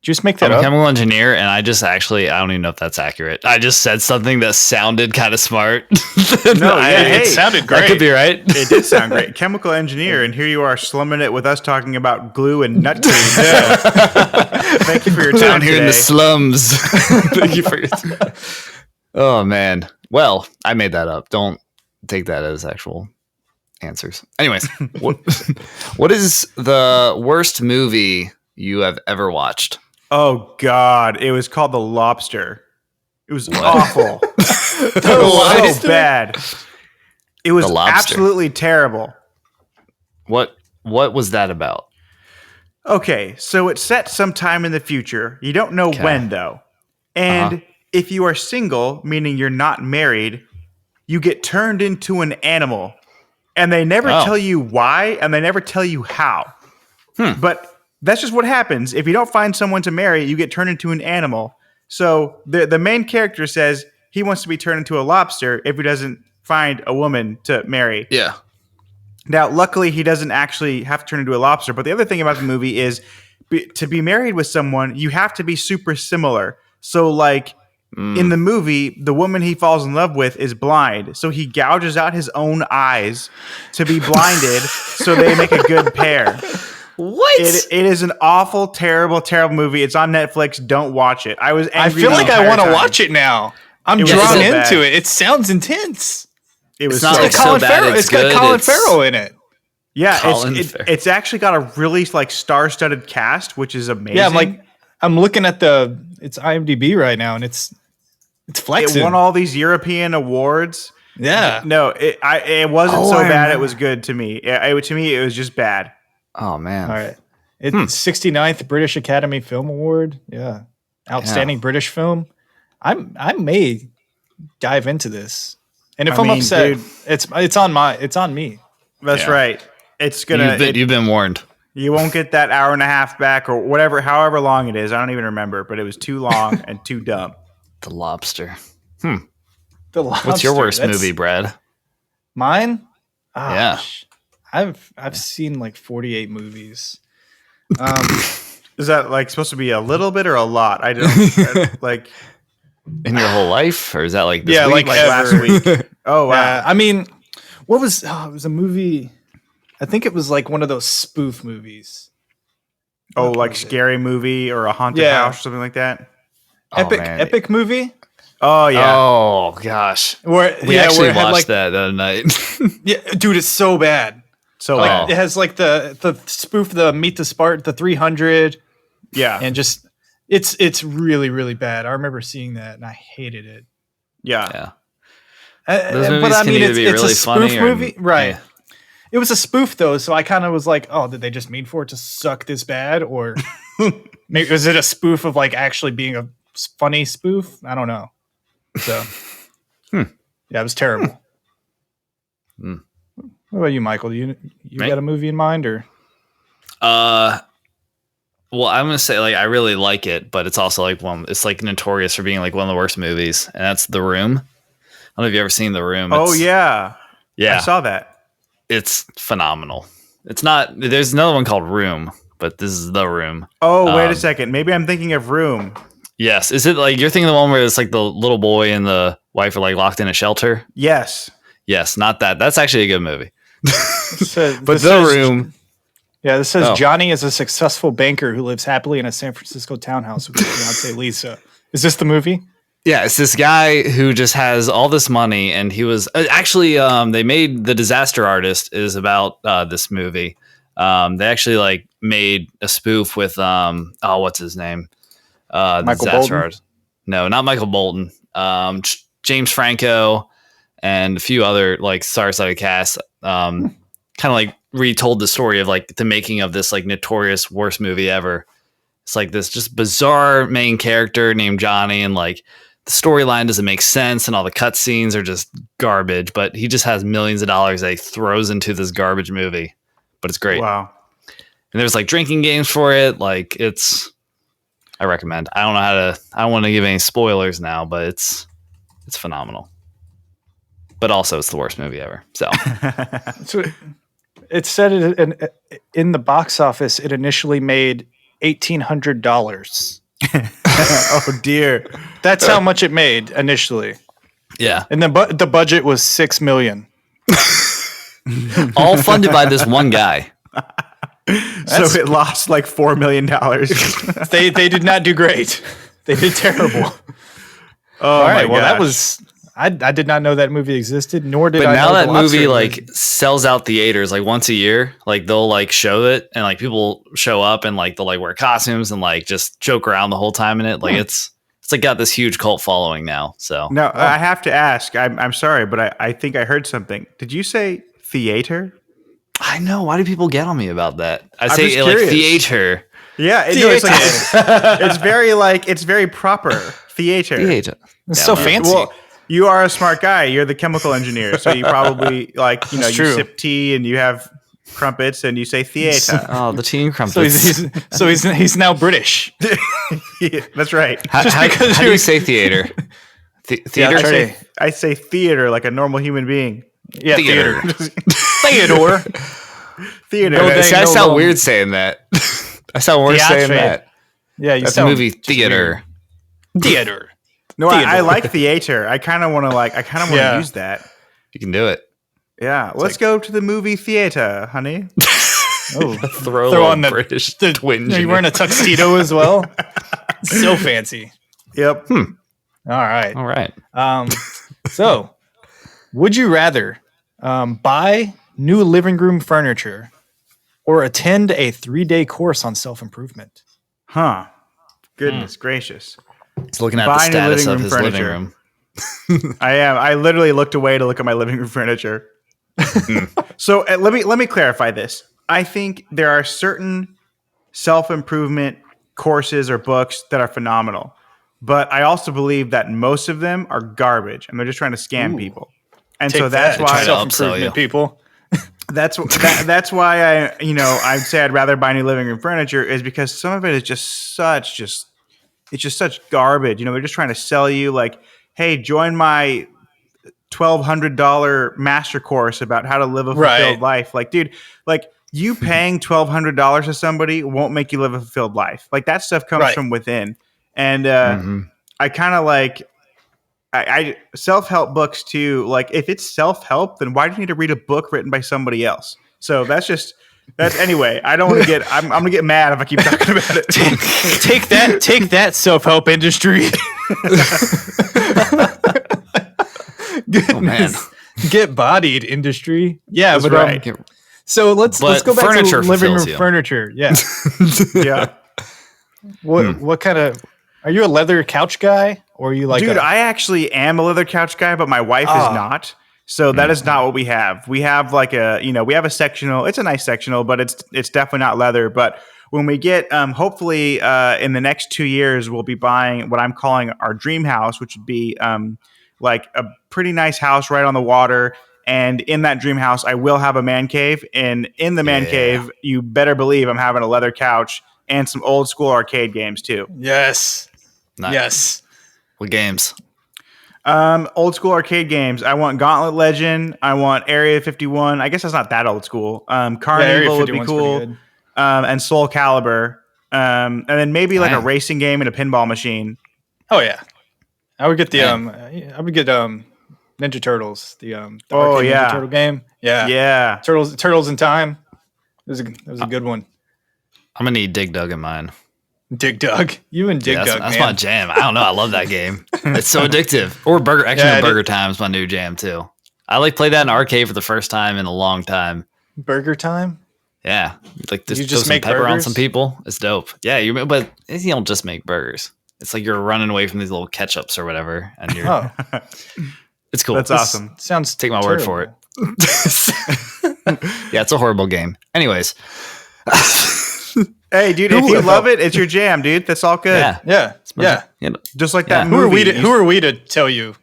Just make that I'm a up. chemical engineer, and I don't even know if that's accurate. I just said something that sounded kind of smart. It sounded great. That could be right. It did sound great. Chemical engineer, and here you are slumming it with us talking about glue and nut cream. Thank you for your time Down here in the today. slums. Thank you for your time. Oh, man. Well, I made that up. Don't take that as actual answers. Anyways, what is the worst movie you have ever watched? Oh, God. It was called The Lobster. It was awful. Lobster? So bad. It was The Lobster. absolutely terrible. What was that about? Okay, so it's set sometime in the future. You don't know when, though. And if you are single, meaning you're not married, you get turned into an animal. And they never tell you why, and they never tell you how. But that's just what happens. If you don't find someone to marry, you get turned into an animal. So the main character says he wants to be turned into a lobster if he doesn't find a woman to marry. Yeah. Now, luckily, he doesn't actually have to turn into a lobster. But the other thing about the movie is to be married with someone, you have to be super similar. So, like, in the movie, the woman he falls in love with is blind. So he gouges out his own eyes to be blinded so they make a good pair. What? It is an awful, terrible, terrible movie. It's on Netflix. Don't watch it. I was angry. I feel like I want to watch it now. I'm It was drawn so into bad. it. It sounds intense. It was It's not so like bad. so Colin bad Farrell. it's It's got good, Colin it's- Farrell in it. Yeah, Colin Farrell. it's actually got a really like star-studded cast, which is amazing. Yeah, I'm looking at it's IMDb right now, and it's it flexing. won all these European awards. Yeah. No, it wasn't Oh, so I bad. It remember. was good to me. To me, it was just bad. Oh man. All right. It's 69th British Academy Film Award. Yeah. Outstanding British film. I may dive into this. And if I I'm mean, upset, dude- it's on me. That's Yeah. right. It's gonna. You've been warned. You won't get that hour and a half back or whatever, however long it is. I don't even remember, but it was too long and too dumb. The Lobster. The What's your Lobster, worst that's- movie, Brad? Mine? Yeah. I've seen like 48 movies. Is that like supposed to be a little bit or a lot? I don't like. In your whole life, or is that like this Yeah, week? like last ever. week. Oh wow! I mean, what was? It was a movie. I think it was like one of those spoof movies. Oh, What like was it? Scary Movie or a haunted Yeah. house or something like that. Oh, Epic man. epic movie. Oh yeah. Oh gosh, Where we actually where it had, watched like, that the other night. Yeah, dude, it's so bad. So Oh. bad. It has like the spoof, the Meet the Spartan, the 300, Yeah. and just it's really really bad. I remember seeing that and I hated it. Yeah. Yeah, those movies can either be really funny or movie, right? yeah. It was a spoof though, so I kind of was like, "Oh, did they just mean for it to suck this bad, or maybe was it a spoof of like actually being a funny spoof?" I don't know. So, yeah, it was terrible. Hmm. What about you, Michael? You Me? got a movie in mind, or Well, I'm gonna say like I really like it, but it's also like it's like notorious for being like one of the worst movies, and that's The Room. I don't know if you've ever seen The Room. Oh yeah. Yeah, I saw that. it's phenomenal. It's not. There's another one called Room, but this is The Room. Oh wait a Um, second. Maybe I'm thinking of Room. Yes, is it like you're thinking of the one where it's like the little boy and the wife are like locked in a shelter? Yes. Yes, not that. That's actually a good movie. but But The Room. Yeah, this says Oh. Johnny is a successful banker who lives happily in a San Francisco townhouse with his fiancee Lisa. Is this the movie? Yeah, it's this guy who just has all this money, and he was actually they made The Disaster Artist is about this movie. They actually like made a spoof with what's his name? The Michael Disaster Bolton? Artist. No, not Michael Bolton. James Franco and a few other like star-studded cast. Kind of like retold the story of like the making of this like notorious worst movie ever. It's like this just bizarre main character named Johnny, and like the storyline doesn't make sense, and all the cutscenes are just garbage. But he just has millions of dollars that he throws into this garbage movie. But it's great. Wow. And there's like drinking games for it. Like I recommend. I don't know how to. I don't want to give any spoilers now, but it's phenomenal. But also, it's the worst movie ever. So So it said in the box office, it initially made $1,800. Oh dear. That's how much it made initially, yeah, and then the budget was $6 million. all funded by this one guy. So it lost like $4 million. They did not do great. They did terrible. Oh All right, my well that gosh. was I did not know that movie existed, nor did But I now know that The Lobster movie was- like sells out theaters like once a year. Like they'll like show it, and like people show up and like they'll like wear costumes and like just joke around the whole time in it. Like it's like got this huge cult following now. So No, I have to ask. I'm sorry, but I think I heard something. Did you say theater? I know, why do people get on me about that? I I'm say just it like curious. theater. Yeah, no, it's like it's very proper theater. Theater. It's Yeah, so man. fancy. Well, you are a smart guy. You're the chemical engineer, so you probably like you That's you true. sip tea and you have crumpets and you say theater. Oh, the teen so crumpets. he's now British. Yeah, that's right. How because do you're- you say theater? Theater? Yeah, I say theater like a normal human being. Yeah, Theater. Theodore. Theater. No, See, I no, sound no. weird saying that. I sound worse saying Theatre. that. Yeah, you That's sound movie just theater. weird. Theater. No, I Theater. like theater. I kind of want to Yeah. use that. You can do it. Yeah, let's go to the movie theater, honey. Oh, Throw on on the- British the, twinge. are you in wearing it. a tuxedo as well? So fancy. Yep. All right. All right. So Would you rather buy new living room furniture or attend a 3-day course on self-improvement? Huh. Goodness gracious. He's looking at the Buy new status living of room his furniture. living room. I am. I literally looked away to look at my living room furniture. So let me clarify this. I think there are certain self-improvement courses or books that are phenomenal, but I also believe that most of them are garbage and they're just trying to scam people. And so that's that, why self-improvement people. that's why I'd say I'd rather buy new living room furniture is because some of it is just it's just such garbage. They're just trying to sell you like, hey, join my $1,200 master course about how to live a fulfilled life. Like, dude, like you paying $1,200 to somebody won't make you live a fulfilled life. Like that stuff comes from within. And I kind of like I self-help books too. Like if it's self-help, then why do you need to read a book written by somebody else? So that's anyway. I don't want to get. I'm gonna get mad if I keep talking about it. Take that self-help industry. Goodness. Get bodied industry. Yeah, that's but right. So let's go back to living room furniture. Yeah, yeah. What kind of? Are you a leather couch guy, or are you like? Dude, I actually am a leather couch guy, but my wife is not. So that is not what we have. We have like we have a sectional. It's a nice sectional, but it's definitely not leather. But when we get, hopefully, in the next 2 years, we'll be buying what I'm calling our dream house, which would be like a pretty nice house right on the water. And in that dream house, I will have a man cave. And in the man cave, you better believe I'm having a leather couch and some old school arcade games too. Yes. Nice. Yes. What games? Old school arcade games. I want Gauntlet Legend. I want Area 51. I guess that's not that old school. Carnival would be cool. And Soul Calibur. And then maybe like a racing game and a pinball machine. Oh yeah. I would get the Ninja Turtles. The Ninja Turtle game. Yeah. Yeah. Turtles in Time. It was a good one. I'm gonna need Dig Dug in mine. Dig Dug. You and Dig Dug. That's my jam. I don't know. I love that game. It's so addictive. Or Burger. Actually, Burger Time is my new jam too. I played that in arcade for the first time in a long time. Burger Time. Yeah, like you just make pepper burgers? on some people. It's dope. Yeah, but you don't just make burgers. It's like you're running away from these little ketchups or whatever, and you're. It's cool. That's awesome. Sounds. Take my word for it. Yeah, it's a horrible game. Anyways. Hey, dude, if you love it, it's your jam, dude. That's all good. Yeah. Just like that movie. Who are we to tell you?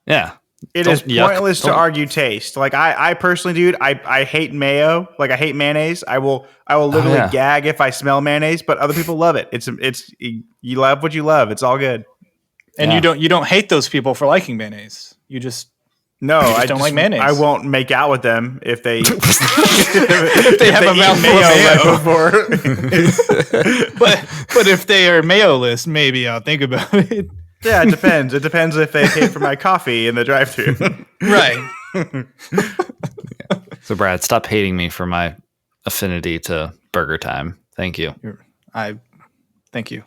Yeah. It is pointless to argue taste. Like I personally, dude, I hate mayo. Like I hate mayonnaise. I will literally gag if I smell mayonnaise, but other people love it. It's you love what you love. It's all good. And you don't hate those people for liking mayonnaise. You just I don't like mayonnaise. I won't make out with them if they if they have a mouthful of mayo. but if they are mayo-less, maybe I'll think about it. Yeah, it depends. It depends if they paid for my coffee in the drive-thru. Right. So Brad, stop hating me for my affinity to Burger Time. Thank you. Thank you.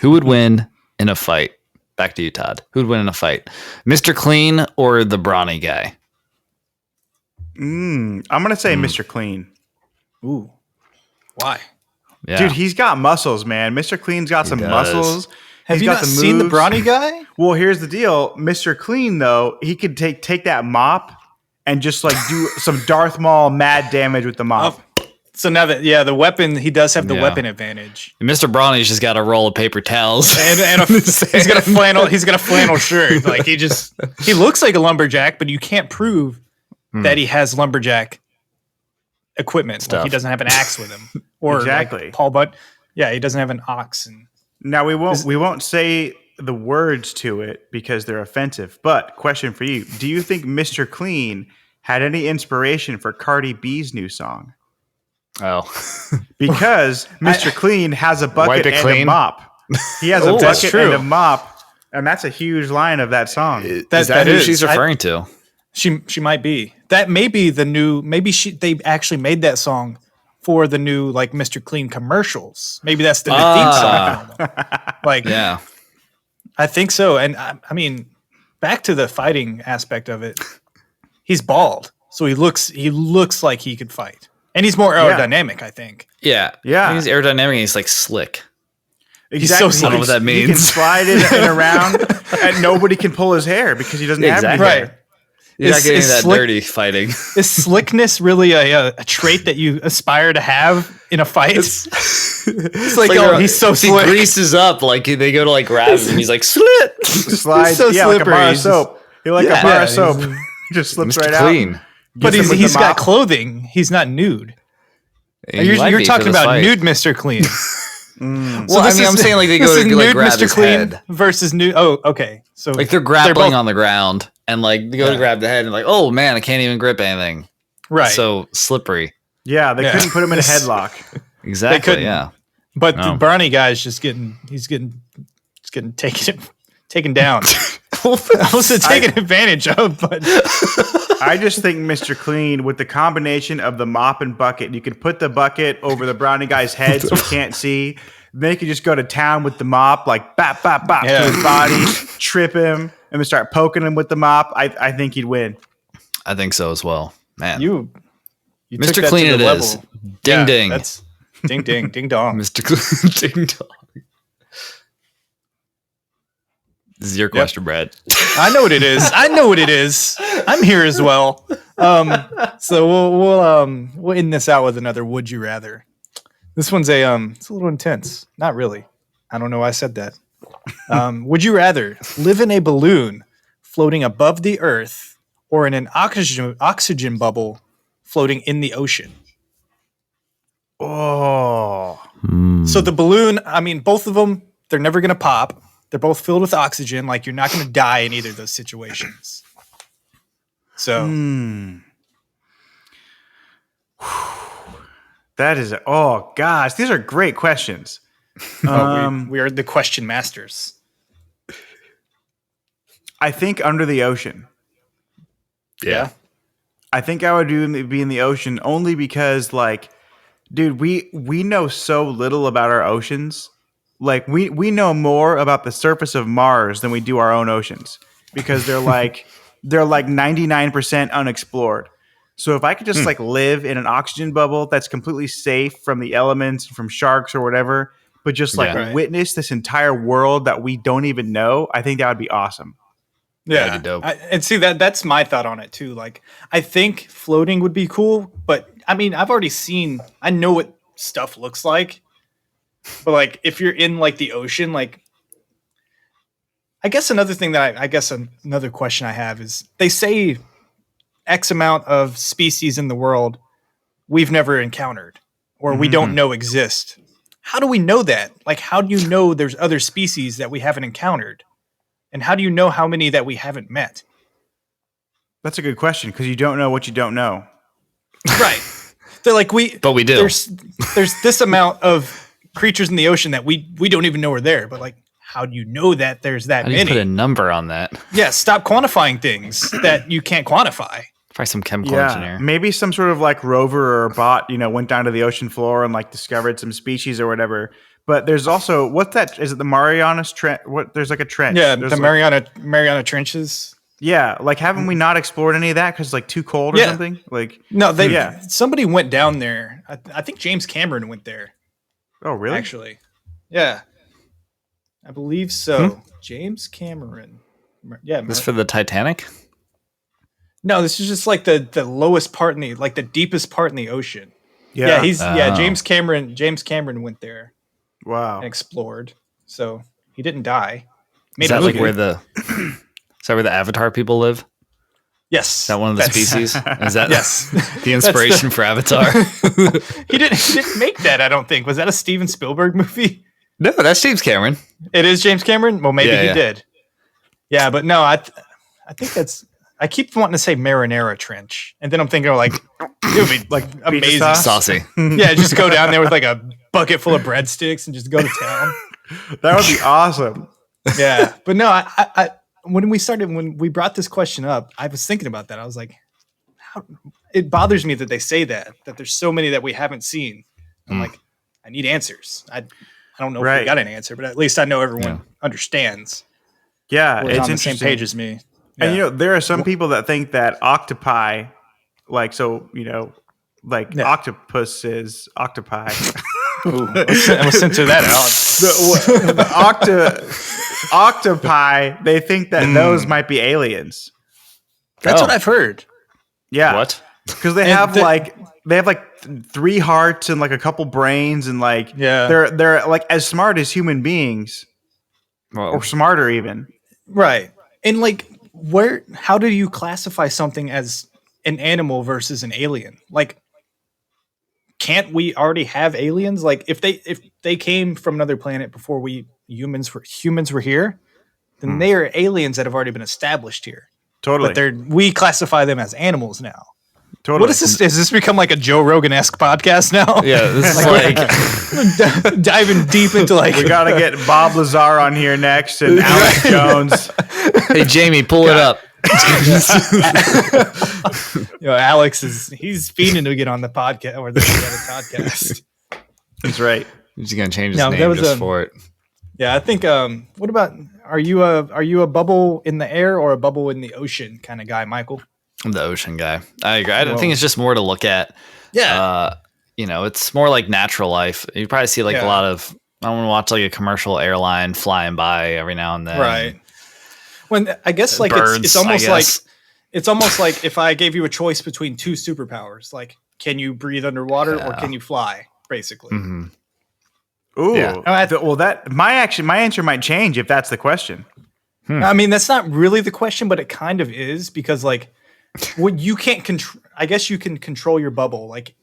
Who would win in a fight? Back to you, Todd. Who'd win in a fight? Mr. Clean or the brawny guy? I'm going to say Mr. Clean. Ooh. Why? Yeah. Dude, he's got muscles, man. Mr. Clean's got some muscles. Have you not seen the brawny guy? Well, here's the deal. Mr. Clean, though, he could take that mop and just like do some Darth Maul mad damage with the mop. So now that the weapon, he does have the weapon advantage. And Mr. Brawny's just got a roll of paper towels, and he's got a flannel shirt. Like he looks like a lumberjack, but you can't prove that he has lumberjack equipment. Like he doesn't have an axe with him, or exactly. Like Paul Butt. Yeah, he doesn't have an ox. And now we won't say the words to it because they're offensive. But question for you: do you think Mr. Clean had any inspiration for Cardi B's new song? Oh, because Mr. Clean has a bucket and a mop. He has a bucket and a mop, and that's a huge line of that song. Is that who she's referring to? She might be. That may be the new. Maybe they actually made that song for the new like Mr. Clean commercials. Maybe that's the new theme song. Like, yeah, I think so. And I mean, back to the fighting aspect of it. he's bald, so he looks like he could fight, and he's more aerodynamic. I think. Yeah. He's aerodynamic and he's like slick. Exactly. He's so I don't know what that means. He can slide it around, and nobody can pull his hair because he doesn't have any hair. Right. You're not getting that dirty fighting. Is slickness really a trait that you aspire to have in a fight? It's like, he's so slick. He greases up, like they go to like grab him and he's like, slip. Slides, so like a slippery. bar of soap. He a bar of soap. Just slips Mr. right Clean. out. But he's got clothing. He's not nude. You're talking about nude Mr. Clean. Well, I'm saying like they go to like grab Mr. his Clean head. versus nude. Oh, okay. So Like they're grappling on the ground and like they go to grab the head and like, oh man, I can't even grip anything. Right. So slippery. Yeah, they couldn't put him in a headlock. Exactly. Yeah. But the Brawny guy's just getting taken down. Also taken advantage of, but I just think Mr. Clean, with the combination of the mop and bucket, you could put the bucket over the brownie guy's head so he can't see. They could just go to town with the mop, like bap, bap, bap to his body, trip him, and then start poking him with the mop. I think he'd win. I think so as well. Man. you Mr. took that Clean to it the is. level. Ding ding. That's ding ding ding dong. Mr. Clean ding dong. This is your question, Brad. I know what it is. I'm here as well. So we'll end this out with another would you rather. This one's it's a little intense. Not really. I don't know why I said that. Would you rather live in a balloon floating above the earth or in an oxygen bubble floating in the ocean? Oh. So the balloon, I mean, both of them, they're never going to pop. They're both filled with oxygen. Like, you're not going to die in either of those situations. So. That is, oh gosh, these are great questions. We are the question masters. I think under the ocean. Yeah. I think I would be in the ocean only because, like, dude, we know so little about our oceans. Like, we know more about the surface of Mars than we do our own oceans because they're like 99% unexplored. So if I could just like live in an oxygen bubble that's completely safe from the elements, from sharks or whatever, but just like witness this entire world that we don't even know, I think that would be awesome. Yeah, that'd be dope. And see that's my thought on it too. Like, I think floating would be cool, but I mean, I know what stuff looks like, but like if you're in like the ocean, like, I guess another thing another question I have is they say X amount of species in the world we've never encountered or we don't know exist. How do we know that? Like, how do you know there's other species that we haven't encountered? And how do you know how many that we haven't met? That's a good question because you don't know what you don't know. Right. They're like, but we do. There's this amount of creatures in the ocean that we don't even know are there. But like, how do you know that there's that How do many? you put a number on that? Yeah, stop quantifying things that you can't quantify. Probably some chemical engineer. Maybe some sort of like rover or bot, went down to the ocean floor and like discovered some species or whatever. But there's also, what's that? Is it the Marianas Trench? There's like a trench. Yeah, there's the Mariana Trenches. Yeah, like haven't we not explored any of that because it's like too cold or something? Like no, somebody went down there. I think James Cameron went there. Oh, really? Actually, yeah, I believe so. James Cameron. Yeah, this for the Titanic? No, this is just like the lowest part in the deepest part in the ocean. Yeah, James Cameron went there. Wow. And explored. So he didn't die. Is that like where the Avatar people live? Yes. Is that one of the species? Is that yes. the inspiration for Avatar? He didn't make that, I don't think. Was that a Steven Spielberg movie? No, that's James Cameron. It is James Cameron? Well, maybe he did. Yeah, but no, I think that's... I keep wanting to say Marinara Trench, and then I'm thinking like it would be like amazing, saucy. Yeah, just go down there with like a bucket full of breadsticks and just go to town. That would be awesome. Yeah, but no, I when we brought this question up, I was thinking about that. I was like, it bothers me that they say that there's so many that we haven't seen. I'm like, I need answers. I don't know if we got an answer, but at least I know everyone understands. Yeah, it's on the same page as me. And there are some people that think that octopi, like octopus is octopi. Ooh, let's censor that out. The octopi, they think that those might be aliens. That's what I've heard. Yeah. What? Because they have like 3 hearts and like a couple brains and like they're like as smart as human beings, or smarter even. Right. And like how do you classify something as an animal versus an alien? Like, can't we already have aliens? Like, if they came from another planet before humans were here, then they are aliens that have already been established here. Totally. But we classify them as animals now. Totally. What is this? Has this become like a Joe Rogan-esque podcast now? Yeah, this is like diving deep into like. We got to get Bob Lazar on here next and Alex Jones. Hey, Jamie, pull it up. Alex he's fiending to get on the podcast or the podcast. That's right. He's gonna change his name just for it. Yeah, I think. What about? Are you a bubble in the air or a bubble in the ocean kind of guy, Michael? I'm the ocean guy. I agree. I think it's just more to look at. Yeah. It's more like natural life. You probably see like a lot of. I want to watch like a commercial airline flying by every now and then. Right. When I guess like birds, it's almost like if I gave you a choice between 2 superpowers, like can you breathe underwater or can you fly, basically. Mm-hmm. Ooh. Yeah. My answer might change if that's the question. I mean, that's not really the question, but it kind of is, because like what you can't control. I guess you can control your bubble. Like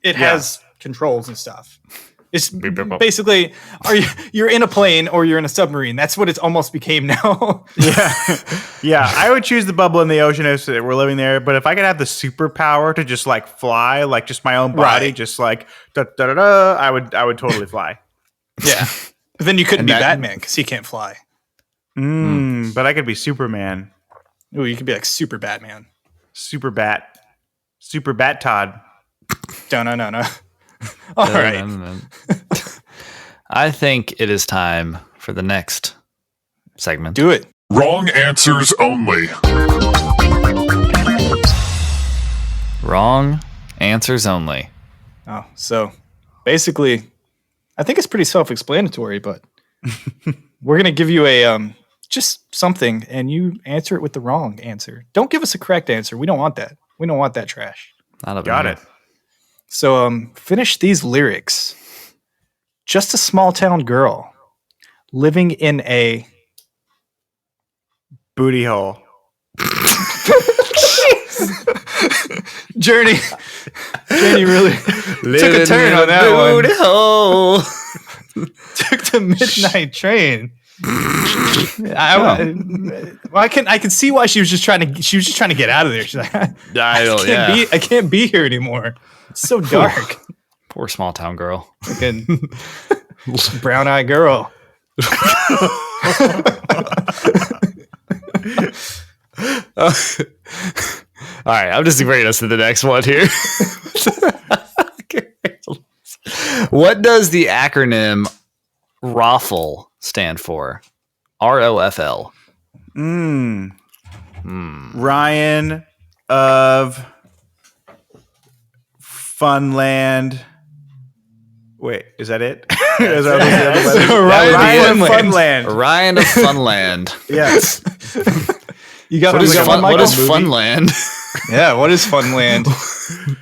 it has controls and stuff. It's basically, you're in a plane or you're in a submarine. That's what it's almost became now. Yeah. I would choose the bubble in the ocean if we're living there. But if I could have the superpower to just like fly, like just my own body, just like I would totally fly. Yeah, but then you couldn't be Batman because he can't fly. But I could be Superman. Ooh, you could be like Super Batman. Super Bat Todd. No. All right. I think it is time for the next segment. Do it. Wrong answers only. Wrong answers only. Oh, so basically, I think it's pretty self-explanatory, but we're gonna give you a just something, and you answer it with the wrong answer. Don't give us a correct answer. We don't want that. We don't want that trash. Got it. So finish these lyrics. Just a small town girl living in a booty hole. Journey really took a turn on that one. Booty hole. Took the midnight train. I can see why she was just trying to get out of there. She's like, I can't be here anymore. It's so dark. Poor small town girl. Fucking brown-eyed girl. All right, I'm just bringing us to the next one here. What does the acronym ROFL stand for? ROFL. Ryan of Funland. Wait, is that it? Ryan of Funland. Ryan of Funland. Yes. You got what is Michael? Funland? Yeah, what is Funland?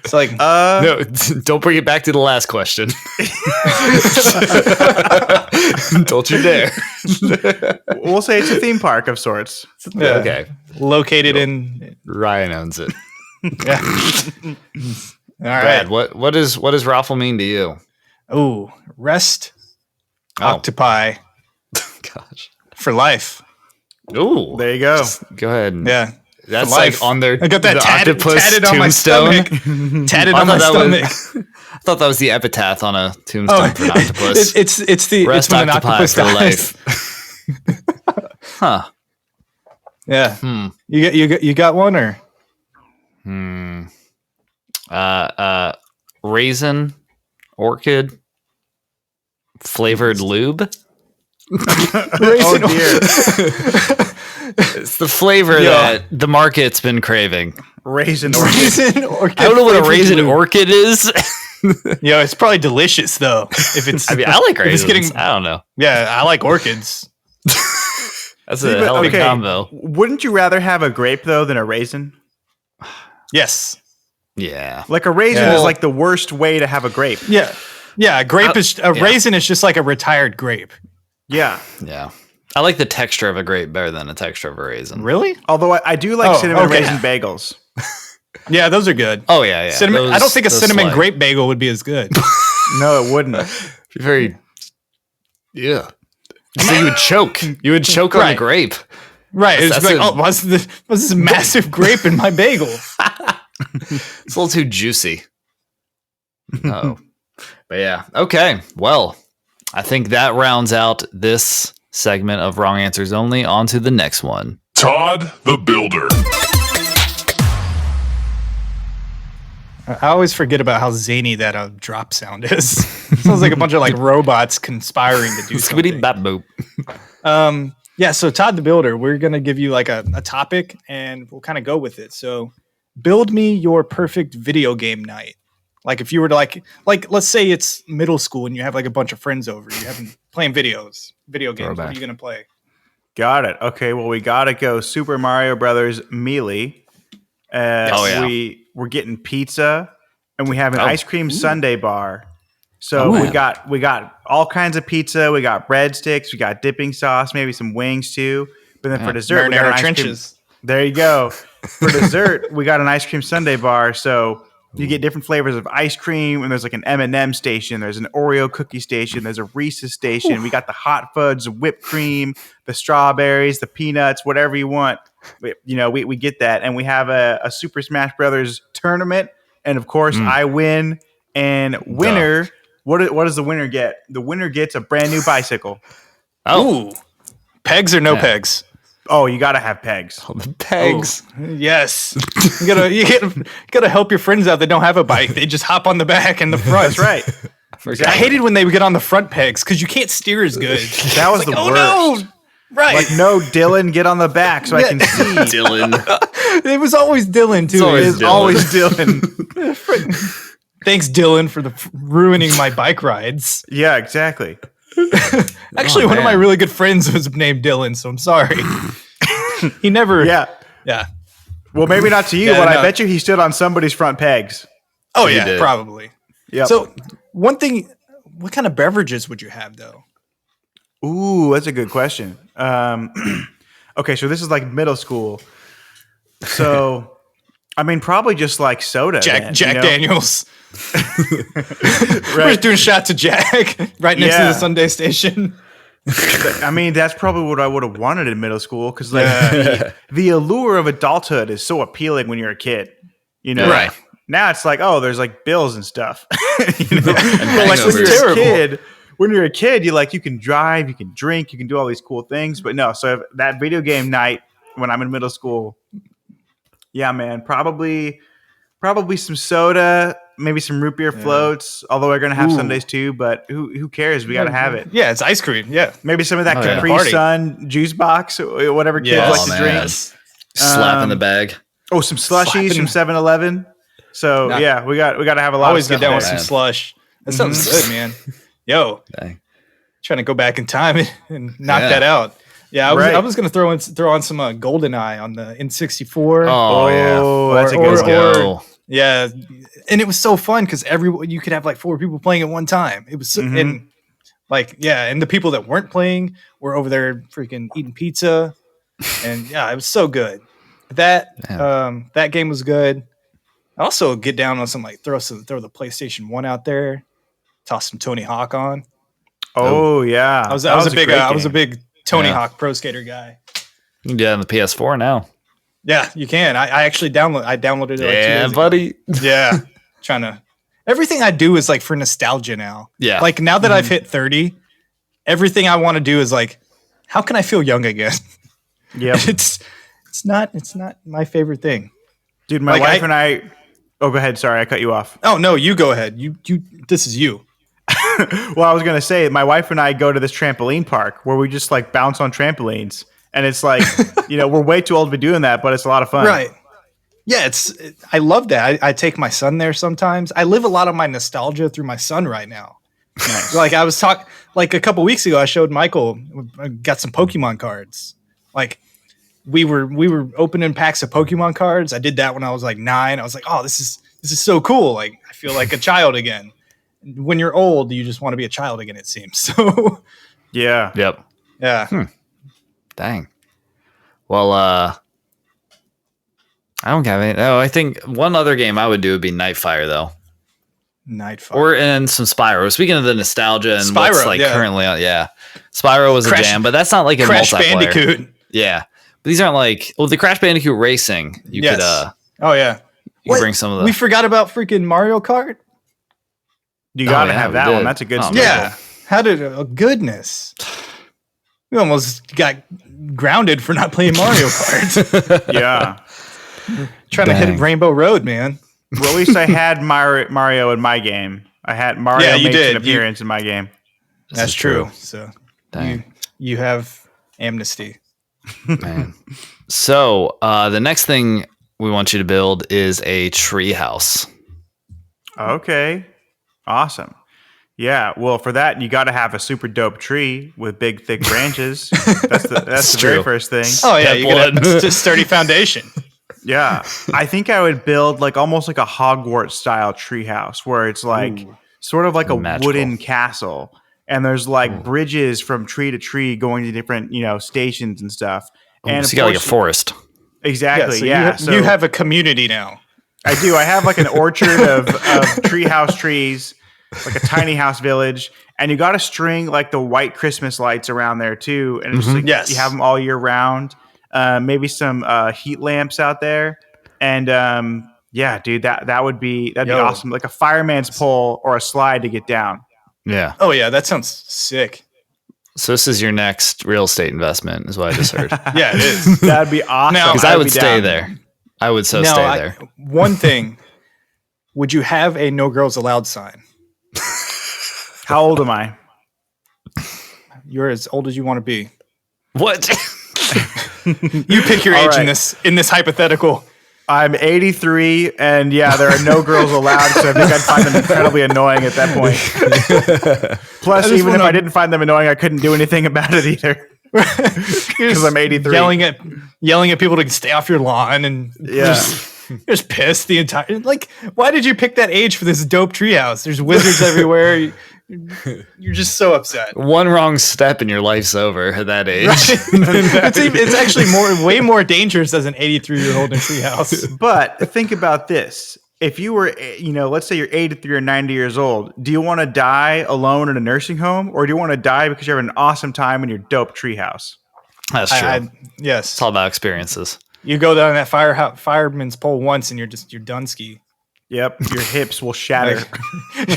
It's like no, don't bring it back to the last question. Don't you dare. We'll say it's a theme park of sorts. Yeah. Okay. Located in Ryan owns it. Yeah. All Brad, right. what does ROFL mean to you? Oh, rest octopi Gosh. for life. Ooh. There you go. Just go ahead. Yeah. That's like on their I got that tatted on my tombstone. stomach. Tatted on my stomach. I thought that was the epitaph on a tombstone for an octopus. It's Rest when an octopi octopus for dies. life. Huh. Yeah. You got one or? Raisin, orchid, flavored lube. Oh dear. It's the flavor that the market's been craving. Raisin orchid. I don't know what a raisin orchid is. It's probably delicious though. If it's, I mean, I like raisins. getting, I don't know. yeah, I like orchids. That's a hell of a combo. Wouldn't you rather have a grape though than a raisin? Yes. Yeah. Like a raisin is like the worst way to have a grape. Yeah. Yeah. Raisin is just like a retired grape. Yeah. Yeah. I like the texture of a grape better than the texture of a raisin. Really? Although I do like cinnamon raisin bagels. Yeah, those are good. Oh yeah, yeah. Cinnamon. I don't think a cinnamon grape bagel would be as good. No, it wouldn't. Be very. Yeah. So you would choke. You would choke on the grape. Right. It's like, what's this massive grape in my bagel? It's a little too juicy. Oh. But yeah. Okay. Well, I think that rounds out this segment of Wrong Answers Only. On to the next one. Todd the Builder. I always forget about how zany that drop sound is. It sounds like a bunch of like robots conspiring to do something. Boop. Yeah, so Todd the Builder, we're going to give you like a topic and we'll kind of go with it. So build me your perfect video game night. Like if you were to like let's say it's middle school and you have like a bunch of friends over, you have them playing video games. What are you going to play? Got it. Okay, well we got to go Super Mario Brothers Melee. We're getting pizza and we have an ice cream sundae bar. So we got all kinds of pizza. We got breadsticks. We got dipping sauce. Maybe some wings too. But then for dessert, we got an ice cream. There you go. For dessert, we got an ice cream sundae bar. So you get different flavors of ice cream. And there's like an M&M station. There's an Oreo cookie station. There's a Reese's station. We got the hot fudge, the whipped cream, the strawberries, the peanuts, whatever you want. We get that. And we have a Super Smash Brothers tournament. And of course, I win. And winner. What does the winner get? The winner gets a brand new bicycle. Oh, ooh. Pegs or no pegs? Oh, you gotta have pegs. Oh, the pegs. Oh, yes. You gotta help your friends out that don't have a bike. They just hop on the back and the front. That's right. Exactly. I hated when they would get on the front pegs because you can't steer as good. That was the worst. No. Right. Like, no, Dylan, get on the back so I can see. Dylan. It was always Dylan too. It's always Dylan. Thanks, Dylan, for ruining my bike rides. Yeah, exactly. Actually, one of my really good friends was named Dylan, so I'm sorry. He never. Yeah. Well, maybe not to you, but I bet you he stood on somebody's front pegs. Oh, yeah, probably. Yeah. So, one thing, what kind of beverages would you have, though? Ooh, that's a good question. Okay, so this is like middle school. So, I mean, probably just like soda. Jack Daniels. We're just doing shots of Jack right next to the Sunday station. I mean, that's probably what I would have wanted in middle school because like the allure of adulthood is so appealing when you're a kid. Right. Now it's like, oh, there's like bills and stuff. Like when you're a kid, you can drive, you can drink, you can do all these cool things. But no, so that video game night when I'm in middle school, yeah, man, probably some soda, maybe some root beer floats. Although we're gonna have Sundays too, but who cares? We gotta have it. Yeah, it's ice cream. Yeah, maybe some of that Capri Sun juice box, whatever kids like to drink. Slap in the bag. Oh, some slushies from 7-Eleven. So we got to have a lot. Always of stuff get down there. with some slush. That sounds good, man. Yo, trying to go back in time and knock that out. Yeah, I was gonna throw on some GoldenEye on the N64. Oh, that's a good go. Yeah, and it was so fun because you could have like 4 people playing at one time. It was so, and the people that weren't playing were over there freaking eating pizza, and it was so good. That game was good. I also get down on some throw the PlayStation 1 out there, toss some Tony Hawk on. Oh yeah, I was a big Tony Hawk Pro Skater guy. Yeah, on the PS4 now. Yeah, you can. I actually downloaded it. Yeah, buddy. Yeah, everything I do is like for nostalgia now. Yeah, like now that I've hit 30, everything I want to do is like, how can I feel young again? Yeah, it's not my favorite thing, dude. My wife and I. Oh, go ahead. Sorry, I cut you off. Oh no, you go ahead. You. This is you. Well, I was gonna say, my wife and I go to this trampoline park where we just like bounce on trampolines, and it's like, we're way too old to be doing that, but it's a lot of fun. Right. Yeah, I love that. I take my son there sometimes. I live a lot of my nostalgia through my son right now. Nice. Like I was like a couple weeks ago, I showed Michael, I got some Pokemon cards. Like we were opening packs of Pokemon cards. I did that when I was like 9. I was like, oh, this is so cool. Like I feel like a child again. When you're old, you just want to be a child again, it seems. So Yeah. Yep. yeah. Dang. Well, I don't have any. Oh, I think one other game I would do would be Nightfire, though. Nightfire. And some Spyro. Speaking of the nostalgia and Spyro, what's like currently out, Spyro was a jam, but that's not like a Crash multiplayer. Bandicoot. Yeah, but these aren't like the Crash Bandicoot Racing. You could oh yeah. You bring some of the. We forgot about freaking Mario Kart. You gotta have that one. That's a good. Yeah. How did? Oh goodness. We almost got grounded for not playing Mario Kart. Yeah. Trying to hit Rainbow Road, man. Well, at least I had Mario in my game. I had Mario you make did. an appearance in my game. That's true. So Dang. you have amnesty. Man. So the next thing we want you to build is a tree house. Okay. Awesome. Yeah. Well, for that, you got to have a super dope tree with big, thick branches. That's the very first thing. Oh yeah, you got a sturdy foundation. Yeah. I think I would build like almost like a Hogwarts style tree house where it's like sort of like a wooden castle. And there's like bridges from tree to tree going to different, stations and stuff. And so you got like a forest. Exactly. So you have a community now. I do. I have like an orchard of treehouse trees, like a tiny house village. And you got to string like the white Christmas lights around there too. And it's just like, you have them all year round. Maybe some heat lamps out there. And dude, that'd be awesome. Like a fireman's pole or a slide to get down. Yeah. Oh yeah, that sounds sick. So this is your next real estate investment, is what I just heard. Yeah, it is. That'd be awesome. Because I would stay there. I would stay there. One thing, would you have a no girls allowed sign? How old am I? You're as old as you want to be. What? You pick your age in this hypothetical. I'm 83, and there are no girls allowed, so I think I'd find them incredibly annoying at that point. Plus, even if I didn't find them annoying, I couldn't do anything about it either. Because I'm 83. Yelling at people to stay off your lawn, and just pissed the entire. Like, why did you pick that age for this dope treehouse? There's wizards everywhere. You're just so upset. One wrong step and your life's over at that age. Right. It's actually way more dangerous as an 83-year-old in a treehouse. But think about this. If you were, let's say you're 83 or 90 years old, do you want to die alone in a nursing home, or do you want to die because you're having an awesome time in your dope treehouse? That's true. Yes. It's all about experiences. You go down that fireman's pole once and you're done ski. Yep, your hips will shatter.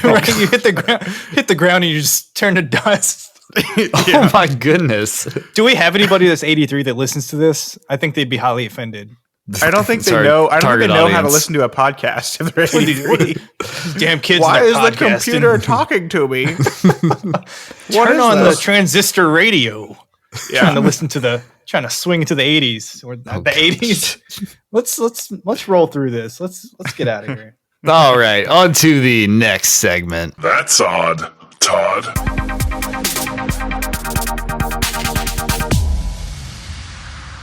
Right, you hit the ground and you just turn to dust. Oh my goodness. Do we have anybody that's 83 that listens to this? I think they'd be highly offended. I don't think they know. I don't think they know how to listen to a podcast if they're 83. Damn kids. Why is the computer talking to me? Turn on the transistor radio. Trying to listen to trying to swing to the 80s or the 80s. Let's roll through this. Let's get out of here. All right, on to the next segment. That's odd, Todd.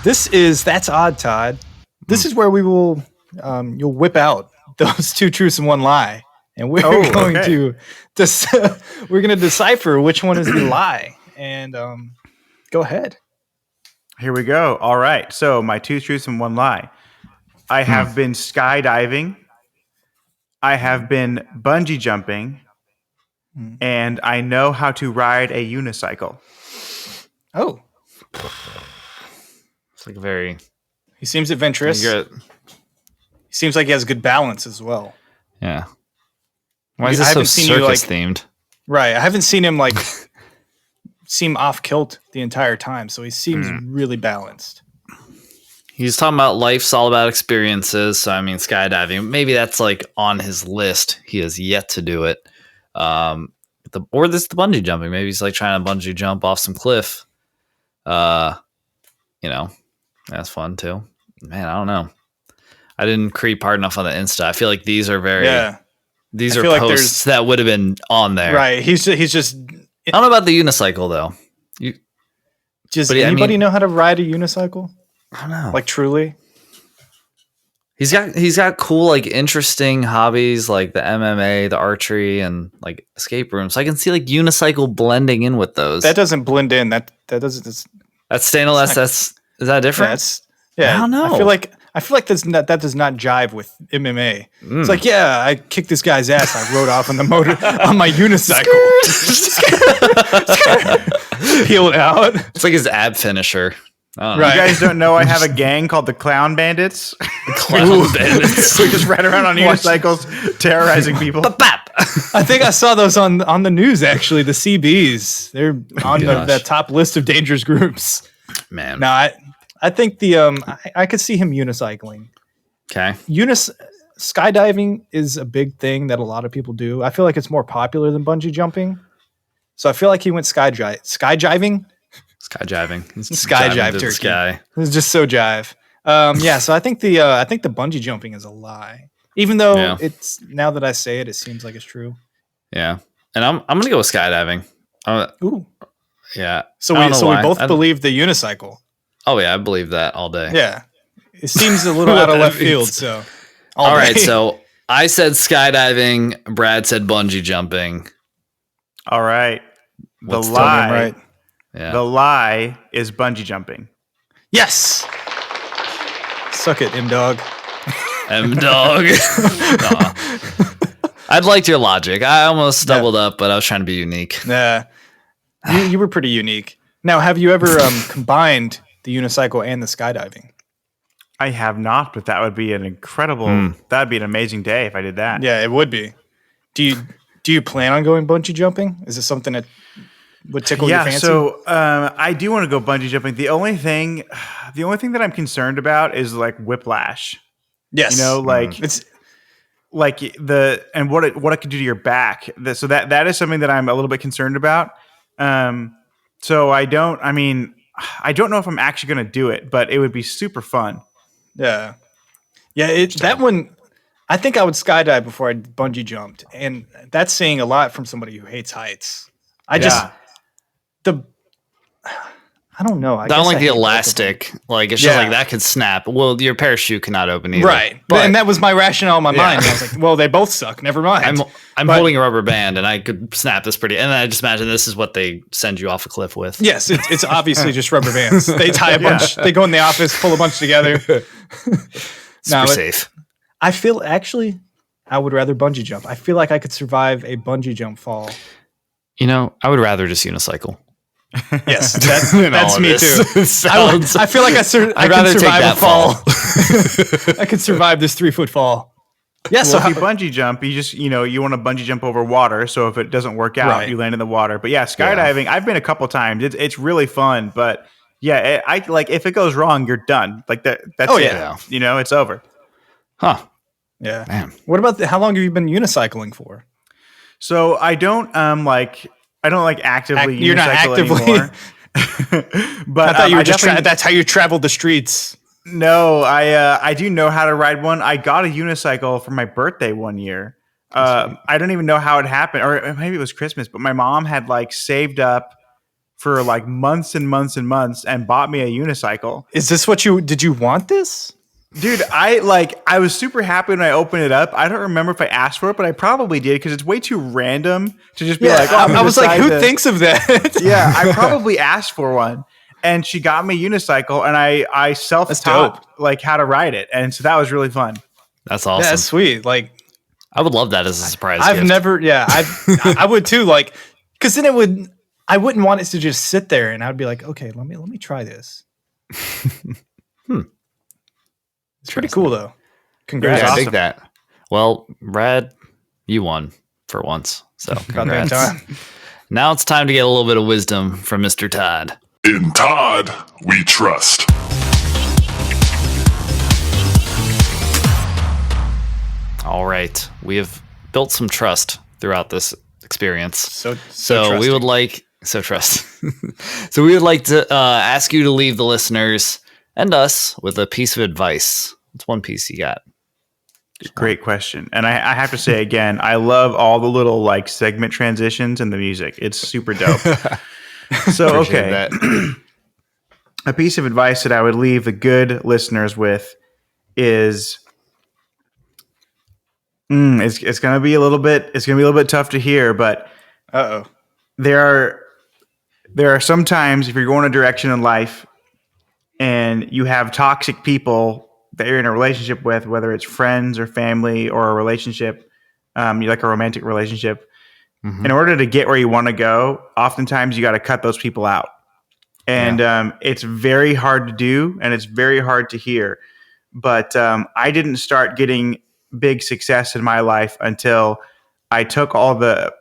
That's odd, Todd. This is where we will you'll whip out those 2 truths and 1 lie, and we're going to decipher which one is the lie. And go ahead. Here we go. All right. So my 2 truths and 1 lie. I have been skydiving. I have been bungee jumping, and I know how to ride a unicycle. Oh, it's like very. He seems adventurous. He seems like he has good balance as well. Yeah. Why is this so circus themed? Right. I haven't seen him seem off kilt the entire time, so he seems really balanced. He's talking about life's all about experiences. So, I mean, skydiving, maybe that's like on his list. He has yet to do it. the bungee jumping. Maybe he's like trying to bungee jump off some cliff. That's fun too. Man, I don't know. I didn't creep hard enough on the Insta. I feel like these are these are posts that would have been on there. Right. He's just. I don't know about the unicycle though. Does anybody know how to ride a unicycle? I don't know. Like truly. He's got cool, like interesting hobbies like the MMA, the archery, and like escape rooms. So I can see like unicycle blending in with those. That doesn't blend in. That doesn't. That's stainless. Is that different? Yeah. I don't know. I feel like that does not jive with MMA. It's like, yeah, I kicked this guy's ass. I rode off on the motor on my unicycle. Peeled out. It's like his ab finisher. Right. You guys don't know I have a gang called the Clown Bandits. Clown Bandits. We just ride around on unicycles, terrorizing people. I think I saw those on the news. Actually, the CBs. They're on the top list of dangerous groups. Man, no, I think I could see him unicycling. Okay, skydiving is a big thing that a lot of people do. I feel like it's more popular than bungee jumping. So I feel like he went skydiving. Skydiving. Skyjive turkey. Sky. It's just so jive. So I think the bungee jumping is a lie. Even though it's, now that I say it, it seems like it's true. Yeah. And I'm gonna go with skydiving. Ooh. Yeah. So we both believe the unicycle. Oh yeah, I believe that all day. Yeah. It seems a little out of left field, so all right, so I said skydiving, Brad said bungee jumping. All right. What's the lie. Right? Yeah. The lie is bungee jumping. Yes. Suck it, M-Dog. M-Dog. I'd liked your logic. I almost doubled up, but I was trying to be unique. Yeah. You were pretty unique. Now, have you ever combined the unicycle and the skydiving? I have not, but that would be an incredible, that'd be an amazing day if I did that. Yeah, it would be. Do you plan on going bungee jumping? Is it something that would tickle your fancy? So I do want to go bungee jumping. The only thing that I'm concerned about is like whiplash. Yes. It's like what it could do to your back. So that is something that I'm a little bit concerned about. So I don't know if I'm actually going to do it, but it would be super fun. Yeah. Yeah. That one, I think I would skydive before I bungee jumped. And that's saying a lot from somebody who hates heights. I don't know. I don't like the elastic. Like it's just like that could snap. Well, your parachute cannot open either. Right. And that was my rationale in my mind. I was like, well, they both suck. Never mind. I'm holding a rubber band and I could snap this pretty. And I just imagine this is what they send you off a cliff with. Yes, it's obviously just rubber bands. They tie a bunch. They go in the office, pull a bunch together. Super safe. I feel I would rather bungee jump. I feel like I could survive a bungee jump fall. I would rather just unicycle. Yes, that's me too. I feel like I'd rather survive a fall. I could survive this 3-foot fall. Yeah, so if you bungee jump, you just you want to bungee jump over water. So if it doesn't work out, you land in the water. But yeah, skydiving, I've been a couple times. It's really fun. But yeah, I like if it goes wrong, you're done. Like that's it. Yeah. It's over. Huh? Yeah. Man. What about how long have you been unicycling for? So I don't actively. You're not actively anymore. But I thought you were that's how you traveled the streets. No, I do know how to ride one. I got a unicycle for my birthday one year. I don't even know how it happened, or maybe it was Christmas. But my mom had saved up for months and months and months and bought me a unicycle. Is this did you want this? Dude, I was super happy when I opened it up. I don't remember if I asked for it, but I probably did because it's way too random to just be I was like, who thinks of that? Yeah, I probably asked for one. And she got me a unicycle and I self-taught how to ride it. And so that was really fun. That's awesome. Yeah, that's sweet. I would love that as a surprise gift. I would too, because then I wouldn't want it to just sit there and I'd be like, okay, let me try this. It's pretty cool though. Congrats. Yeah, I dig that. Well, Brad, you won for once. So congrats. Now it's time to get a little bit of wisdom from Mr. Todd. In Todd, we trust. All right. We have built some trust throughout this experience. So we would trusting. like so we would like to ask you to leave the listeners and us with a piece of advice. What's one piece you got? Great question. And I have to say again, I love all the little like segment transitions and the music. It's super dope. So, Appreciate okay. that. A piece of advice that I would leave the good listeners with is it's going to be a little bit tough to hear, but Uh-oh. there are some times if you're going a direction in life and you have toxic people that you're in a relationship with, whether it's friends or family or a relationship, you like a romantic relationship, in order to get where you want to go, oftentimes you got to cut those people out. And it's very hard to do and it's very hard to hear. But I didn't start getting big success in my life until I took all the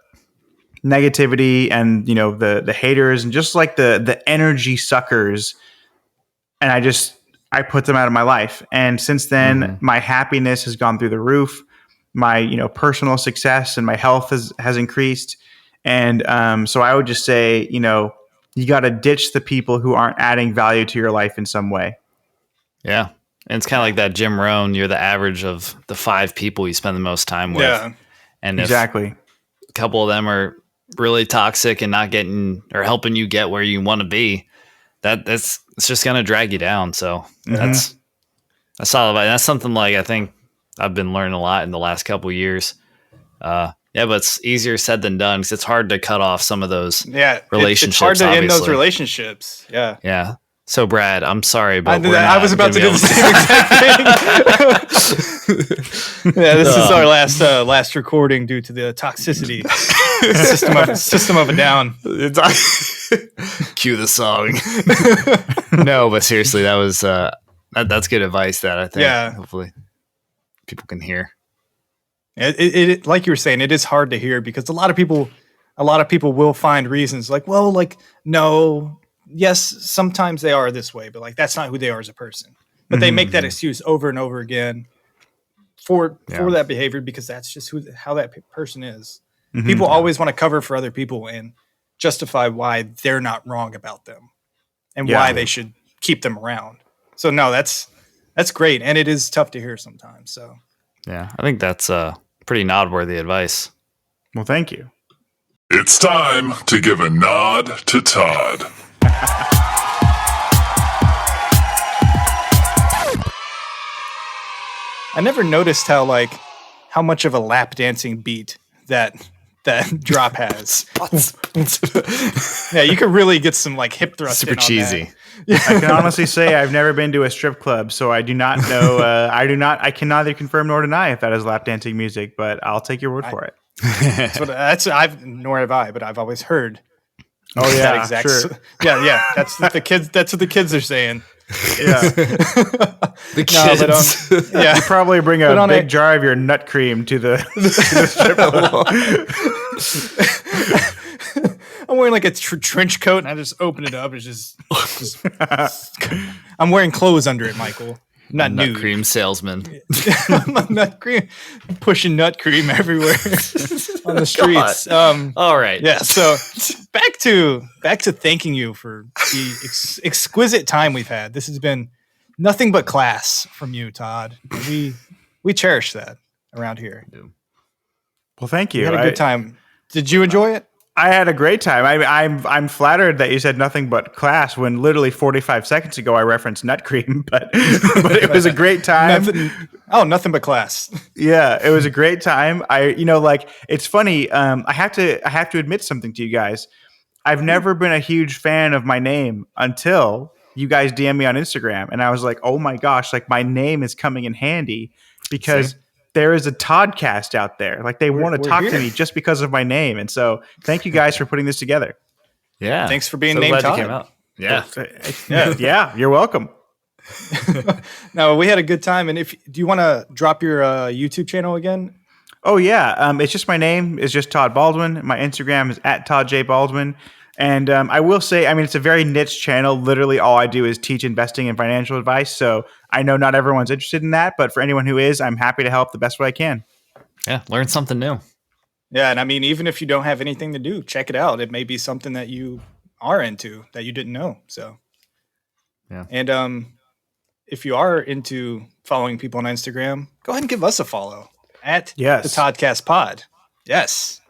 negativity and the haters and just like the energy suckers, and I put them out of my life. And since then, my happiness has gone through the roof. My personal success and my health has increased. And so I would just say, you got to ditch the people who aren't adding value to your life in some way. Yeah. And it's kind of like that Jim Rohn, you're the average of the 5 people you spend the most time with. Yeah. And if Exactly. a couple of them are really toxic and not getting or helping you get where you want to be, it's just going to drag you down. So that's solid. That's something like I think I've been learning a lot in the last couple of years. But it's easier said than done because it's hard to cut off some of those relationships. It's hard to end those obviously. Relationships. Yeah. Yeah. So Brad, I'm sorry, but I was about to do the same exact thing. Yeah, this is our last recording due to the toxicity system of a down. Cue the song. No, but seriously, that was that's good advice that I think hopefully people can hear. It like you were saying, it is hard to hear because a lot of people will find reasons like, well, like, no, yes, sometimes they are this way, but like that's not who they are as a person. But they make that excuse over and over again for that behavior because that's just how that person is. People always want to cover for other people and justify why they're not wrong about them and why they should keep them around. So no, that's great, and it is tough to hear sometimes. So yeah, I think that's pretty nod-worthy advice. Well, thank you. It's time to give a nod to Todd. I never noticed how much of a lap dancing beat that drop has. Yeah, you could really get some like hip thrust. Super cheesy. I can honestly say I've never been to a strip club, so I do not know. I can neither confirm nor deny if that is lap dancing music, but I'll take your word for it. Nor have I, but I've always heard. Oh yeah, that exact. sure. Yeah. That's what the kids. That's what the kids are saying. Yeah, the kids. You probably bring a big jar of your nut cream to the strip club. I'm wearing like a trench coat, and I just open it up. It's just I'm wearing clothes under it, Michael. Not nut nude. Cream salesman. Nut cream, pushing nut cream everywhere on the streets. All right. Yeah. So back to thanking you for the exquisite time we've had. This has been nothing but class from you, Todd. We cherish that around here. Well, thank you. We had a good time. Did you enjoy it? I had a great time. I'm flattered that you said nothing but class when literally 45 seconds ago I referenced nut cream, but it was a great time. Nothing but class. Yeah, it was a great time. It's funny. I have to admit something to you guys. I've never been a huge fan of my name until you guys DM me on Instagram, and I was like, oh my gosh, like my name is coming in handy because there is a Toddcast out there. Like they want to talk to me just because of my name. And so thank you guys for putting this together. Yeah. Thanks for being named Todd. You came out. Yeah. Yeah. You're welcome. No, we had a good time. And do you want to drop your YouTube channel again? Oh yeah. It's just my name. It's just Todd Baldwin. My Instagram is @ToddJBaldwin. And I will say, it's a very niche channel. Literally all I do is teach investing and financial advice. So I know not everyone's interested in that, but for anyone who is, I'm happy to help the best way I can. Yeah. Learn something new. Yeah, and I mean, even if you don't have anything to do, check it out. It may be something that you are into that you didn't know. So, Yeah. And if you are into following people on Instagram, go ahead and give us a follow at the Toddcast Pod. Yes.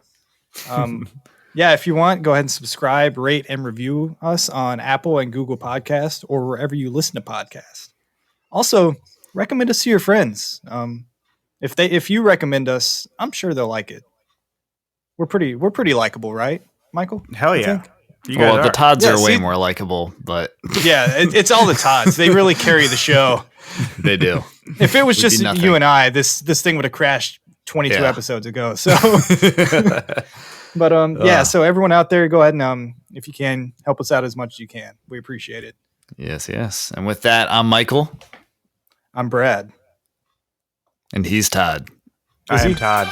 Yeah, if you want, go ahead and subscribe, rate, and review us on Apple and Google Podcasts or wherever you listen to podcasts. Also, recommend us to your friends. If you recommend us, I'm sure they'll like it. We're pretty likable, right, Michael? Hell You yeah. think? You guys Well, the are. Todds Yeah, are way see- more likable, but Yeah, it's all the Todds. They really carry the show. they do. If it was We'd just be nothing. you and I, this thing would have crashed 22 Yeah. episodes ago. So, but yeah. So everyone out there, go ahead and if you can, help us out as much as you can. We appreciate it. Yes, yes. And with that, I'm Michael, I'm Brad. and he's Todd. I am Todd.